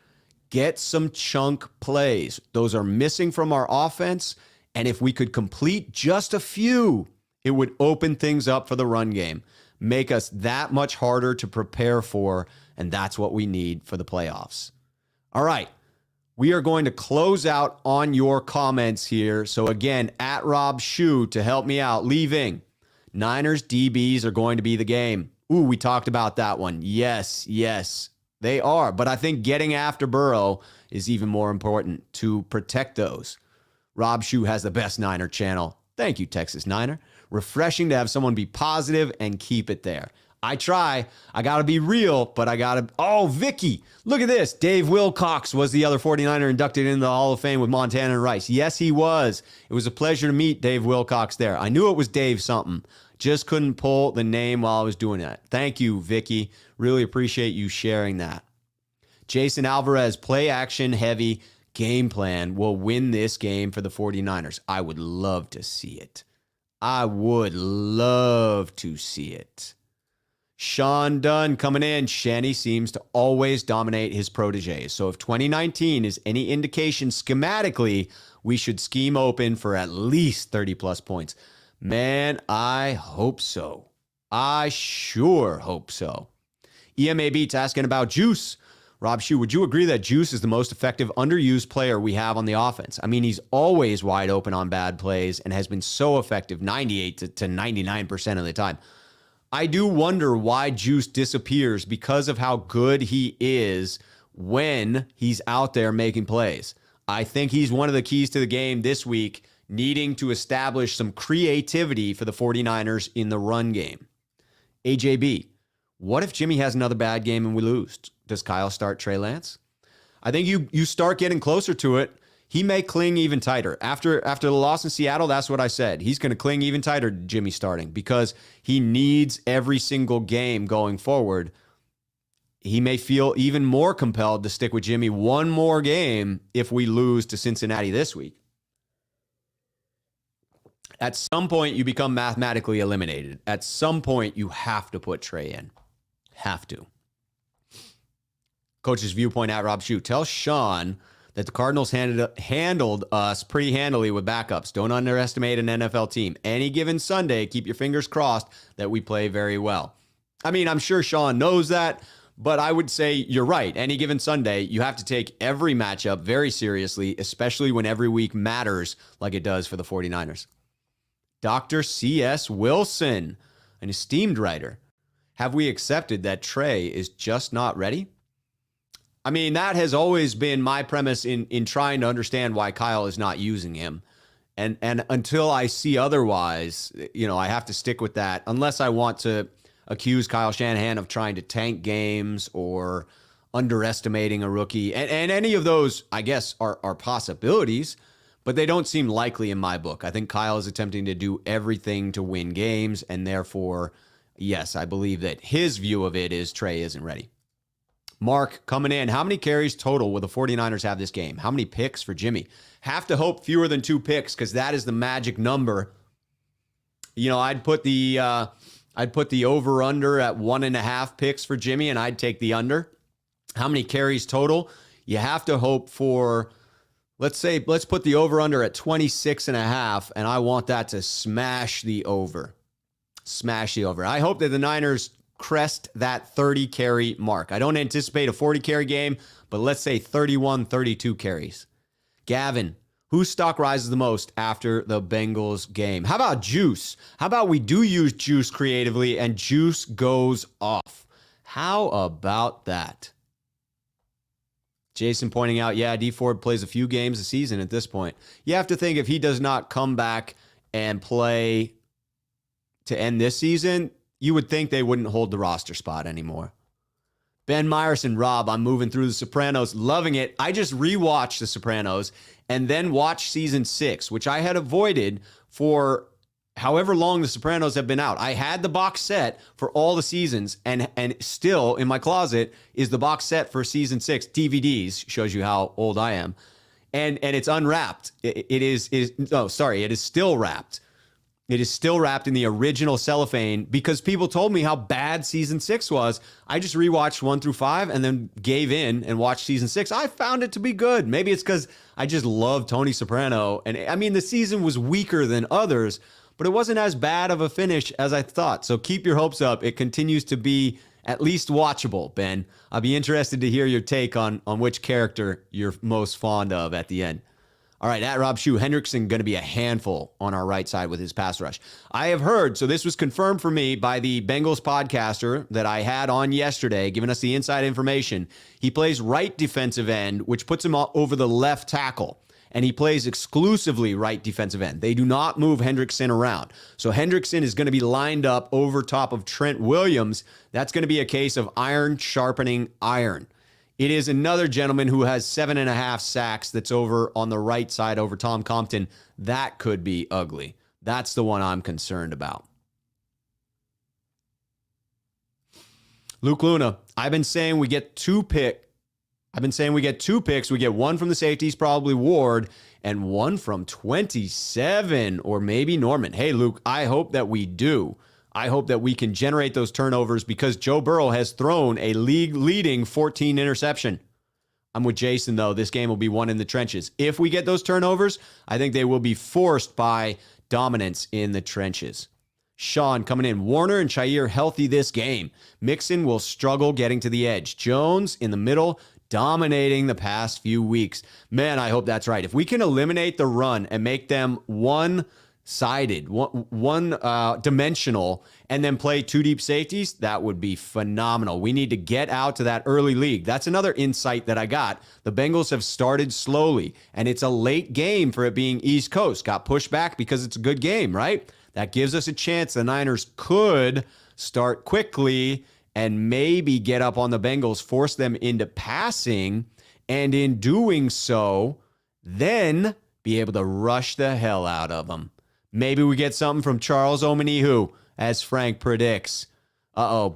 Get some chunk plays. Those are missing from our offense, and if we could complete just a few, it would open things up for the run game, make us that much harder to prepare for, and that's what we need for the playoffs. All right. We are going to close out on your comments here. So again, at Rob Shue to help me out, leaving. Niners DBs are going to be the game. Ooh, we talked about that one. Yes, they are. But I think getting after Burrow is even more important to protect those. Rob Shue has the best Niner channel. Thank you, Texas Niner. Refreshing to have someone be positive and keep it there. I try. I got to be real, but I got to... Oh, Vicky, look at this. Dave Wilcox was the other 49er inducted into the Hall of Fame with Montana and Rice. Yes, he was. It was a pleasure to meet Dave Wilcox there. I knew it was Dave something. Just couldn't pull the name while I was doing that. Thank you, Vicky. Really appreciate you sharing that. Jason Alvarez, play action heavy game plan will win this game for the 49ers. I would love to see it. I would love to see it. Sean Dunn coming in. Shanny seems to always dominate his proteges. So if 2019 is any indication schematically, we should scheme open for at least 30-plus points. Man, I hope so. I sure hope so. EMA Beats asking about Juice. Rob Shue, would you agree that Juice is the most effective underused player we have on the offense? I mean, he's always wide open on bad plays and has been so effective 98 to 99% of the time. I do wonder why Juice disappears because of how good he is when he's out there making plays. I think he's one of the keys to the game this week, needing to establish some creativity for the 49ers in the run game. AJB, what if Jimmy has another bad game and we lose? Does Kyle start Trey Lance? I think you start getting closer to it. He may cling even tighter. After the loss in Seattle, that's what I said. He's going to cling even tighter to Jimmy starting because he needs every single game going forward. He may feel even more compelled to stick with Jimmy one more game if we lose to Cincinnati this week. At some point, you become mathematically eliminated. At some point, you have to put Trey in. Have to. Coach's viewpoint at Rob Shue. Tell Sean that the Cardinals handled us pretty handily with backups. Don't underestimate an NFL team. Any given Sunday, keep your fingers crossed that we play very well. I mean, I'm sure Sean knows that, but I would say you're right. Any given Sunday, you have to take every matchup very seriously, especially when every week matters like it does for the 49ers. Dr. C.S. Wilson, an esteemed writer. Have we accepted that Trey is just not ready? I mean, that has always been my premise in trying to understand why Kyle is not using him. And until I see otherwise, I have to stick with that unless I want to accuse Kyle Shanahan of trying to tank games or underestimating a rookie. And any of those, I guess, are possibilities, but they don't seem likely in my book. I think Kyle is attempting to do everything to win games, and therefore, yes, I believe that his view of it is Trey isn't ready. Mark coming in. How many carries total will the 49ers have this game? How many picks for Jimmy? Have to hope fewer than 2 picks because that is the magic number. I'd put the over under at 1.5 picks for Jimmy, and I'd take the under. How many carries total? You have to hope for, let's put the over under at 26.5, and I want that to smash the over. Smash the over. I hope that the Niners crest that 30 carry mark. I don't anticipate a 40 carry game, but let's say 31, 32 carries. Gavin, whose stock rises the most after the Bengals game? How about Juice? How about we do use Juice creatively and Juice goes off? How about that? Jason pointing out, yeah, D Ford plays a few games a season at this point. You have to think if he does not come back and play to end this season, you would think they wouldn't hold the roster spot anymore. Ben Meyerson, Rob, I'm moving through The Sopranos, loving it. I just rewatched The Sopranos and then watched season 6, which I had avoided for however long The Sopranos have been out. I had the box set for all the seasons, and still in my closet is the box set for season 6 DVDs. Shows you how old I am, and it's unwrapped. It is still wrapped. It is still wrapped in the original cellophane because people told me how bad season 6 was. I just rewatched 1 through 5 and then gave in and watched season 6. I found it to be good. Maybe it's because I just love Tony Soprano. And I mean, the season was weaker than others, but it wasn't as bad of a finish as I thought. So keep your hopes up. It continues to be at least watchable, Ben. I'll be interested to hear your take on which character you're most fond of at the end. All right, at Rob Shue, Hendrickson going to be a handful on our right side with his pass rush. I have heard, so this was confirmed for me by the Bengals podcaster that I had on yesterday, giving us the inside information. He plays right defensive end, which puts him over the left tackle, and he plays exclusively right defensive end. They do not move Hendrickson around. So Hendrickson is going to be lined up over top of Trent Williams. That's going to be a case of iron sharpening iron. It is another gentleman who has 7.5 sacks that's over on the right side over Tom Compton. That could be ugly. That's the one I'm concerned about. Luke Luna, I've been saying we get 2 picks. We get 1 from the safeties, probably Ward, and 1 from 27 or maybe Norman. Hey, Luke, I hope that we do. I hope that we can generate those turnovers because Joe Burrow has thrown a league-leading 14 interception. I'm with Jason, though. This game will be won in the trenches. If we get those turnovers, I think they will be forced by dominance in the trenches. Sean coming in. Warner and Chair healthy this game. Mixon will struggle getting to the edge. Jones in the middle, dominating the past few weeks. Man, I hope that's right. If we can eliminate the run and make them one-sided, one-dimensional, and then play 2 deep safeties, that would be phenomenal. We need to get out to that early lead. That's another insight that I got. The Bengals have started slowly, and it's a late game for it being East Coast. Got pushed back because it's a good game, right? That gives us a chance the Niners could start quickly and maybe get up on the Bengals, force them into passing, and in doing so, then be able to rush the hell out of them. Maybe we get something from Charles Omenihu, as Frank predicts.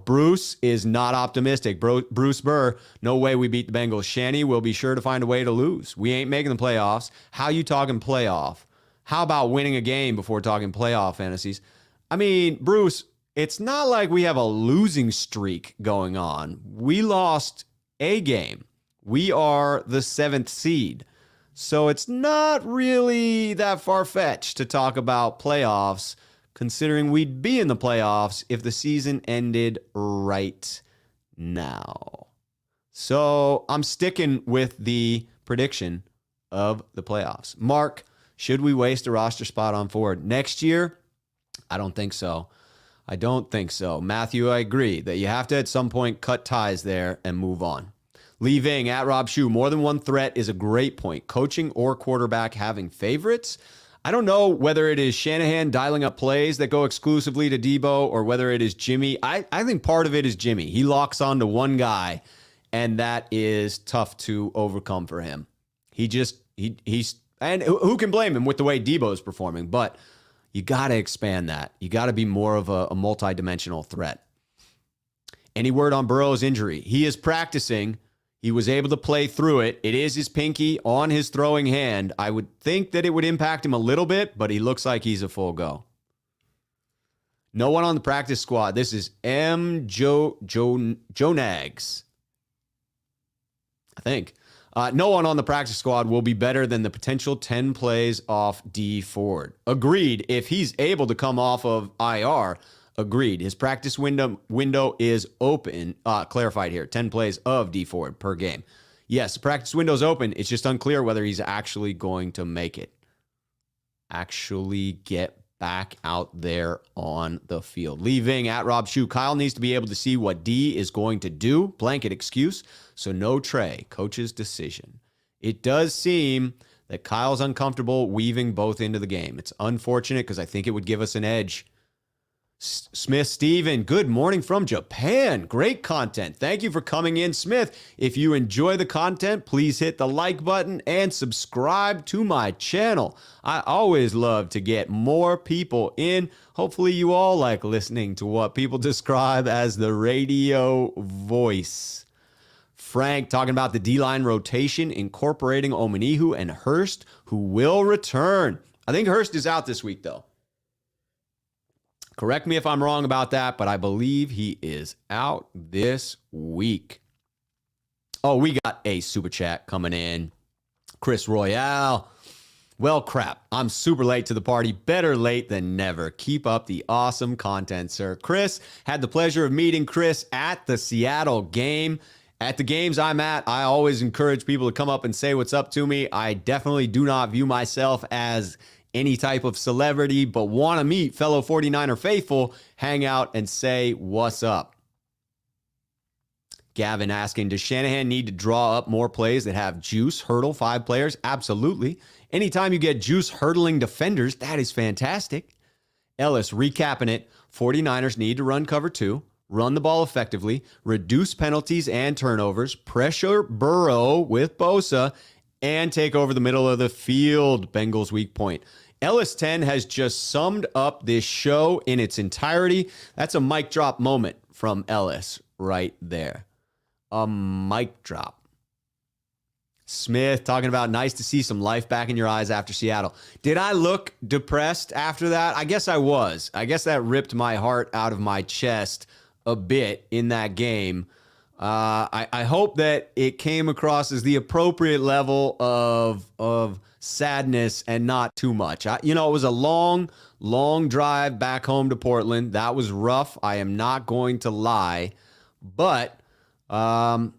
Bruce is not optimistic. Bruce Burr, no way we beat the Bengals. Shanny will be sure to find a way to lose. We ain't making the playoffs. How you talking playoff? How about winning a game before talking playoff fantasies? I mean, Bruce, it's not like we have a losing streak going on. We lost a game. We are the 7th seed. So it's not really that far-fetched to talk about playoffs, considering we'd be in the playoffs if the season ended right now. So I'm sticking with the prediction of the playoffs. Mark, should we waste a roster spot on Ford next year? I don't think so. Matthew, I agree that you have to at some point cut ties there and move on. Leaving at Rob Shue, more than one threat is a great point. Coaching or quarterback having favorites? I don't know whether it is Shanahan dialing up plays that go exclusively to Debo or whether it is Jimmy. I think part of it is Jimmy. He locks on to one guy, and that is tough to overcome for him. He's and who can blame him with the way Debo is performing? But you got to expand that. You got to be more of a multi-dimensional threat. Any word on Burrow's injury? He is practicing. He was able to play through it. It is his pinky on his throwing hand. I would think that it would impact him a little bit, but he looks like he's a full go. No one on the practice squad. This is Jonags. I think. No one on the practice squad will be better than the potential 10 plays off D Ford. Agreed. If he's able to come off of IR, agreed. His practice window is open. Clarified here. 10 plays of D Ford per game. Yes, the practice window's open. It's just unclear whether he's actually going to make it. Actually get back out there on the field. Leaving at Rob Shue. Kyle needs to be able to see what D is going to do. Blanket excuse. So no Trey. Coach's decision. It does seem that Kyle's uncomfortable weaving both into the game. It's unfortunate because I think it would give us an edge. Smith Steven, good morning from Japan. Great content. Thank you for coming in, Smith. If you enjoy the content, please hit the like button and subscribe to my channel. I always love to get more people in. Hopefully you all like listening to what people describe as the radio voice. Frank talking about the D-line rotation, incorporating Omenihu and Hurst, who will return. I think Hurst is out this week, though. Correct me if I'm wrong about that, but I believe he is out this week. Oh, we got a super chat coming in. Chris Royale. Well, crap. I'm super late to the party. Better late than never. Keep up the awesome content, sir. Chris, had the pleasure of meeting Chris at the Seattle game. At the games I'm at, I always encourage people to come up and say what's up to me. I definitely do not view myself as any type of celebrity, but want to meet fellow 49er faithful, hang out and say what's up. Gavin asking, does Shanahan need to draw up more plays that have juice, hurdle 5 players? Absolutely. Anytime you get juice hurdling defenders, that is fantastic. Ellis, recapping it, 49ers need to run cover 2, run the ball effectively, reduce penalties and turnovers, pressure Burrow with Bosa, and take over the middle of the field. Bengals weak point. Ellis 10 has just summed up this show in its entirety. That's a mic drop moment from Ellis right there. A mic drop. Smith talking about nice to see some life back in your eyes after Seattle. Did I look depressed after that? I guess I was. I guess that ripped my heart out of my chest a bit in that game. I hope that it came across as the appropriate level of sadness and not too much. It was a long drive back home to Portland. That was rough. I am not going to lie, but I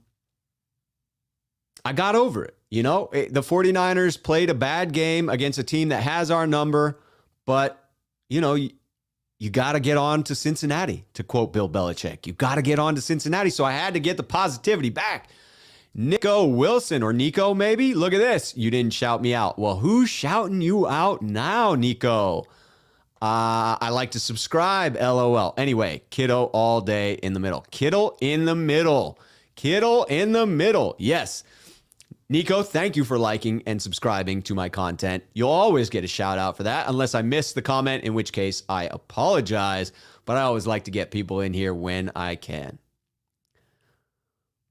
got over it. The 49ers played a bad game against a team that has our number, but you got to get on to Cincinnati, to quote Bill Belichick. You got to get on to Cincinnati. So I had to get the positivity back. Nico Wilson, or Nico maybe? Look at this. You didn't shout me out. Well, who's shouting you out now, Nico? I like to subscribe, LOL. Anyway, kiddo all day in the middle. Kittle in the middle. Kittle in the middle. Yes. Nico, thank you for liking and subscribing to my content. You'll always get a shout out for that, unless I missed the comment, in which case I apologize. But I always like to get people in here when I can.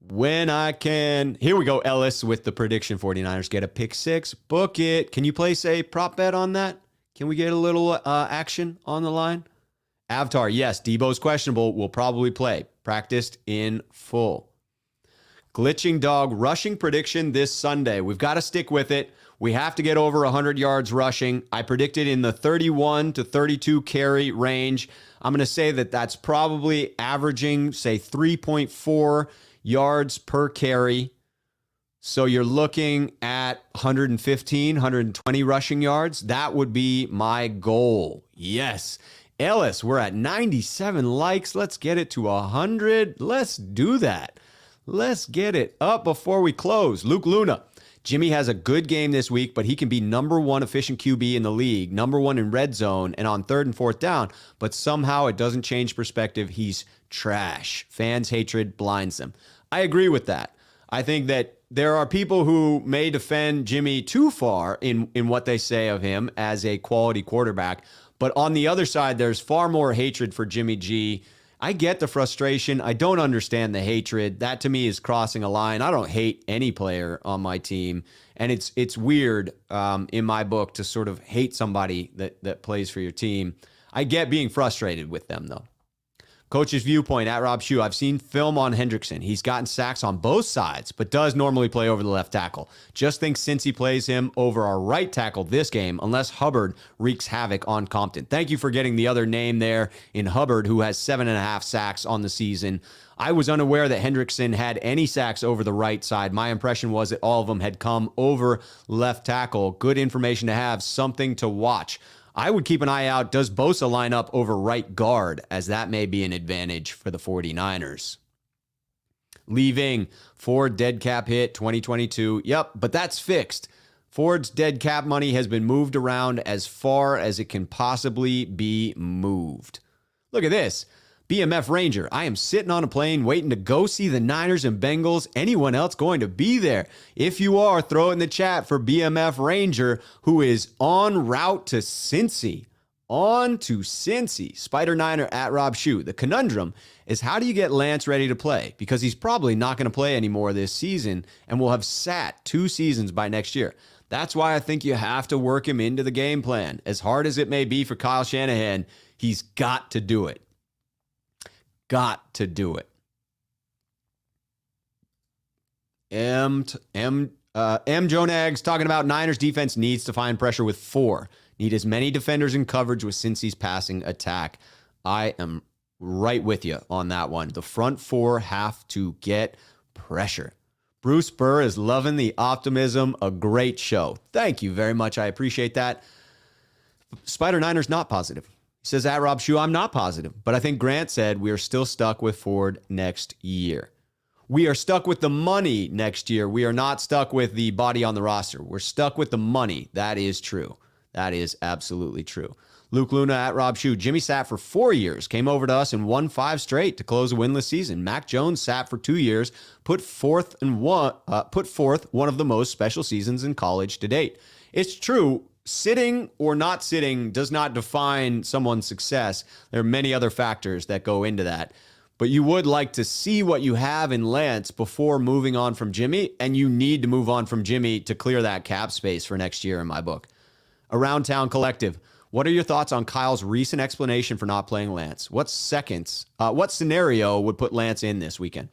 When I can. Here we go, Ellis, with the prediction 49ers get a pick 6. Book it. Can you place a prop bet on that? Can we get a little action on the line? Avatar, yes, Debo's questionable. Will probably play. Practiced in full. Glitching Dog rushing prediction this Sunday. We've got to stick with it. We have to get over 100 yards rushing. I predicted in the 31 to 32 carry range. I'm going to say that that's probably averaging, say, 3.4 yards per carry. So you're looking at 115, 120 rushing yards. That would be my goal. Yes. Ellis, we're at 97 likes. Let's get it to 100. Let's do that. Let's get it up before we close. Luke Luna, Jimmy has a good game this week, but he can be number one efficient QB in the league, number one in red zone and on third and fourth down, but somehow it doesn't change perspective. He's trash. Fans' hatred blinds them. I agree with that. I think that there are people who may defend Jimmy too far in what they say of him as a quality quarterback. But on the other side, there's far more hatred for Jimmy G. I get the frustration. I don't understand the hatred. That to me is crossing a line. I don't hate any player on my team. And it's weird in my book to sort of hate somebody that plays for your team. I get being frustrated with them, though. Coach's viewpoint at Rob Shue. I've seen film on Hendrickson. He's gotten sacks on both sides, but does normally play over the left tackle. Just think since he plays him over our right tackle this game, unless Hubbard wreaks havoc on Compton. Thank you for getting the other name there in Hubbard, who has 7.5 sacks on the season. I was unaware that Hendrickson had any sacks over the right side. My impression was that all of them had come over left tackle. Good information to have, something to watch. I would keep an eye out. Does Bosa line up over right guard, as that may be an advantage for the 49ers? Leaving Ford dead cap hit 2022. Yep, but that's fixed. Ford's dead cap money has been moved around as far as it can possibly be moved. Look at this. BMF Ranger, I am sitting on a plane waiting to go see the Niners and Bengals. Anyone else going to be there? If you are, throw it in the chat for BMF Ranger, who is en route to Cincy. On to Cincy. Spider Niner at Rob Shue. The conundrum is, how do you get Lance ready to play? Because he's probably not going to play anymore this season and will have sat 2 seasons by next year. That's why I think you have to work him into the game plan. As hard as it may be for Kyle Shanahan, he's got to do it. Got to do it. M. Jonags talking about Niners defense needs to find pressure with 4. Need as many defenders in coverage with Cincy's passing attack. I am right with you on that one. The front 4 have to get pressure. Bruce Burr is loving the optimism. A great show. Thank you very much. I appreciate that. Spider Niner's not positive. Says at Rob Shue, I'm not positive, but I think Grant said we are still stuck with Ford next year. We are stuck with the money next year. We are not stuck with the body on the roster. We're stuck with the money. That is true. That is absolutely true. Luke Luna at Rob Shue. Jimmy sat for 4 years, came over to us and won 5 straight to close a winless season. Mac Jones sat for 2 years, put forth one of the most special seasons in college to date. It's true. Sitting or not sitting does not define someone's success. There are many other factors that go into that. But you would like to see what you have in Lance before moving on from Jimmy, and you need to move on from Jimmy to clear that cap space for next year in my book. Around Town Collective, what are your thoughts on Kyle's recent explanation for not playing Lance? What scenario would put Lance in this weekend?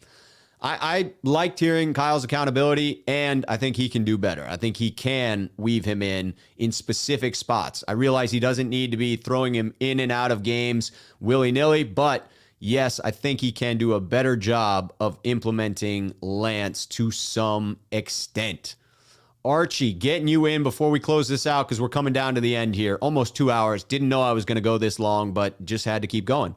I liked hearing Kyle's accountability, and I think he can do better. I think he can weave him in specific spots. I realize he doesn't need to be throwing him in and out of games willy-nilly, but yes, I think he can do a better job of implementing Lance to some extent. Archie, getting you in before we close this out because we're coming down to the end here. Almost 2 hours. Didn't know I was going to go this long, but just had to keep going.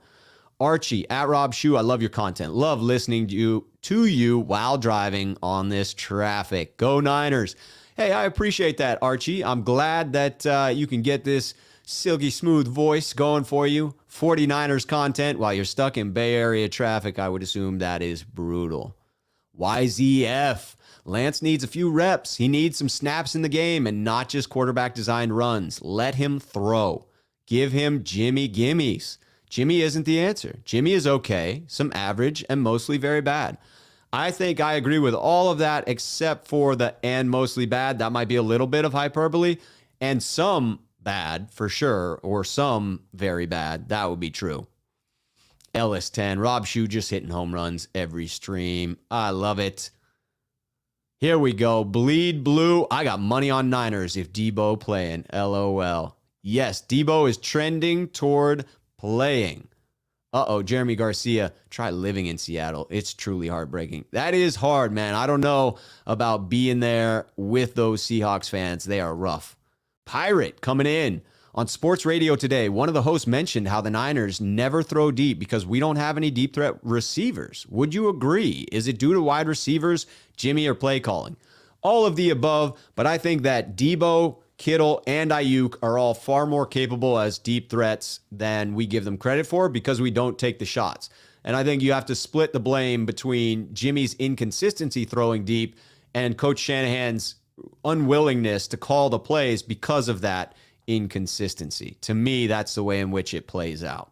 Archie, at Rob Shue, I love your content. Love listening to you while driving on this traffic. Go Niners. Hey, I appreciate that, Archie. I'm glad that you can get this silky smooth voice going for you. 49ers content while you're stuck in Bay Area traffic. I would assume that is brutal. YZF. Lance needs a few reps. He needs some snaps in the game and not just quarterback designed runs. Let him throw. Give him Jimmy gimmies. Jimmy isn't the answer. Jimmy is okay, some average, and mostly very bad. I think I agree with all of that except for the and mostly bad. That might be a little bit of hyperbole. And some bad, for sure, or some very bad. That would be true. Ellis 10. Rob Shue just hitting home runs every stream. I love it. Here we go. Bleed blue. I got money on Niners if Debo playing. LOL. Yes, Debo is trending toward playing. Jeremy Garcia, try living in Seattle. It's truly heartbreaking. That is hard, man. I don't know about being there with those Seahawks fans. They are rough. Pirate coming in. On sports radio today, one of the hosts mentioned how the Niners never throw deep because we don't have any deep threat receivers. Would you agree? Is it due to wide receivers, Jimmy, or play calling? all of the above, but I think that Debo, Kittle, and Ayuk are all far more capable as deep threats than we give them credit for because we don't take the shots. And I think you have to split the blame between Jimmy's inconsistency throwing deep and Coach Shanahan's unwillingness to call the plays because of that inconsistency. To me, that's the way in which it plays out.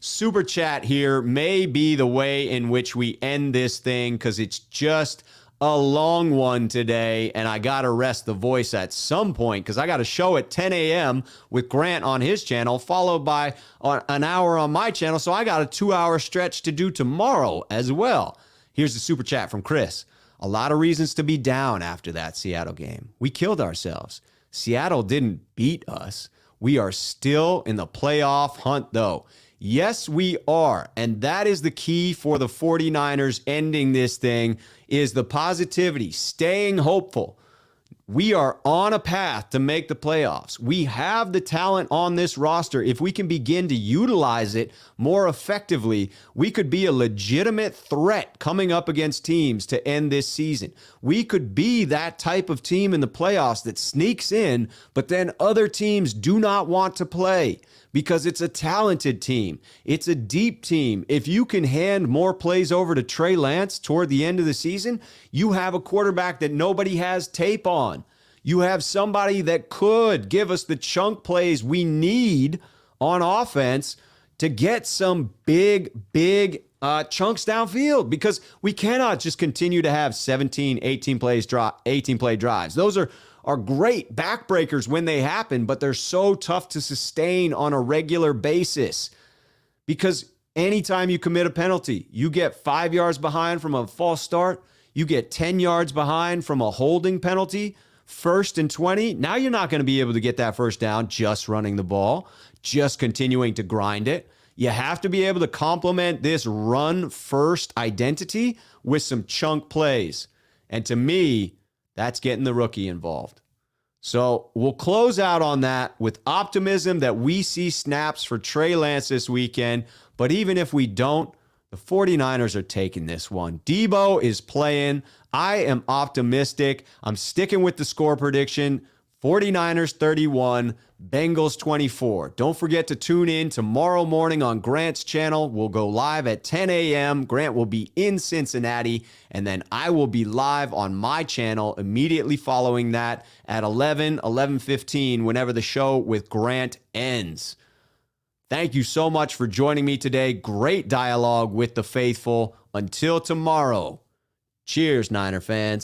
Super chat here may be the way in which we end this thing because it's just a long one today, and I got to rest the voice at some point because I got a show at 10 a.m. with Grant on his channel, followed by an hour on my channel, so I got a 2-hour stretch to do tomorrow as well. Here's the super chat from Chris. A lot of reasons to be down after that Seattle game. We killed ourselves. Seattle didn't beat us. We are still in the playoff hunt, though. Yes, we are. And that is the key for the 49ers ending this thing is the positivity, staying hopeful. We are on a path to make the playoffs. We have the talent on this roster. If we can begin to utilize it more effectively, we could be a legitimate threat coming up against teams to end this season. We could be that type of team in the playoffs that sneaks in, but then other teams do not want to play because it's a talented team. It's a deep team. If you can hand more plays over to Trey Lance toward the end of the season, you have a quarterback that nobody has tape on. You have somebody that could give us the chunk plays we need on offense to get some big chunks downfield because we cannot just continue to have 17, 18 play drives. Those are great backbreakers when they happen, but they're so tough to sustain on a regular basis because anytime you commit a penalty, you get 5 yards behind from a false start, you get 10 yards behind from a holding penalty, 1st and 20. Now you're not going to be able to get that first down just running the ball, just continuing to grind it. You have to be able to complement this run-first identity with some chunk plays. And to me, that's getting the rookie involved. So we'll close out on that with optimism that we see snaps for Trey Lance this weekend. But even if we don't, the 49ers are taking this one. Debo is playing. I am optimistic. I'm sticking with the score prediction. 49ers 31, Bengals 24. Don't forget to tune in tomorrow morning on Grant's channel. We'll go live at 10 a.m. Grant will be in Cincinnati, and then I will be live on my channel immediately following that at 11:15, whenever the show with Grant ends. Thank you so much for joining me today. Great dialogue with the faithful. Until tomorrow, cheers, Niner fans.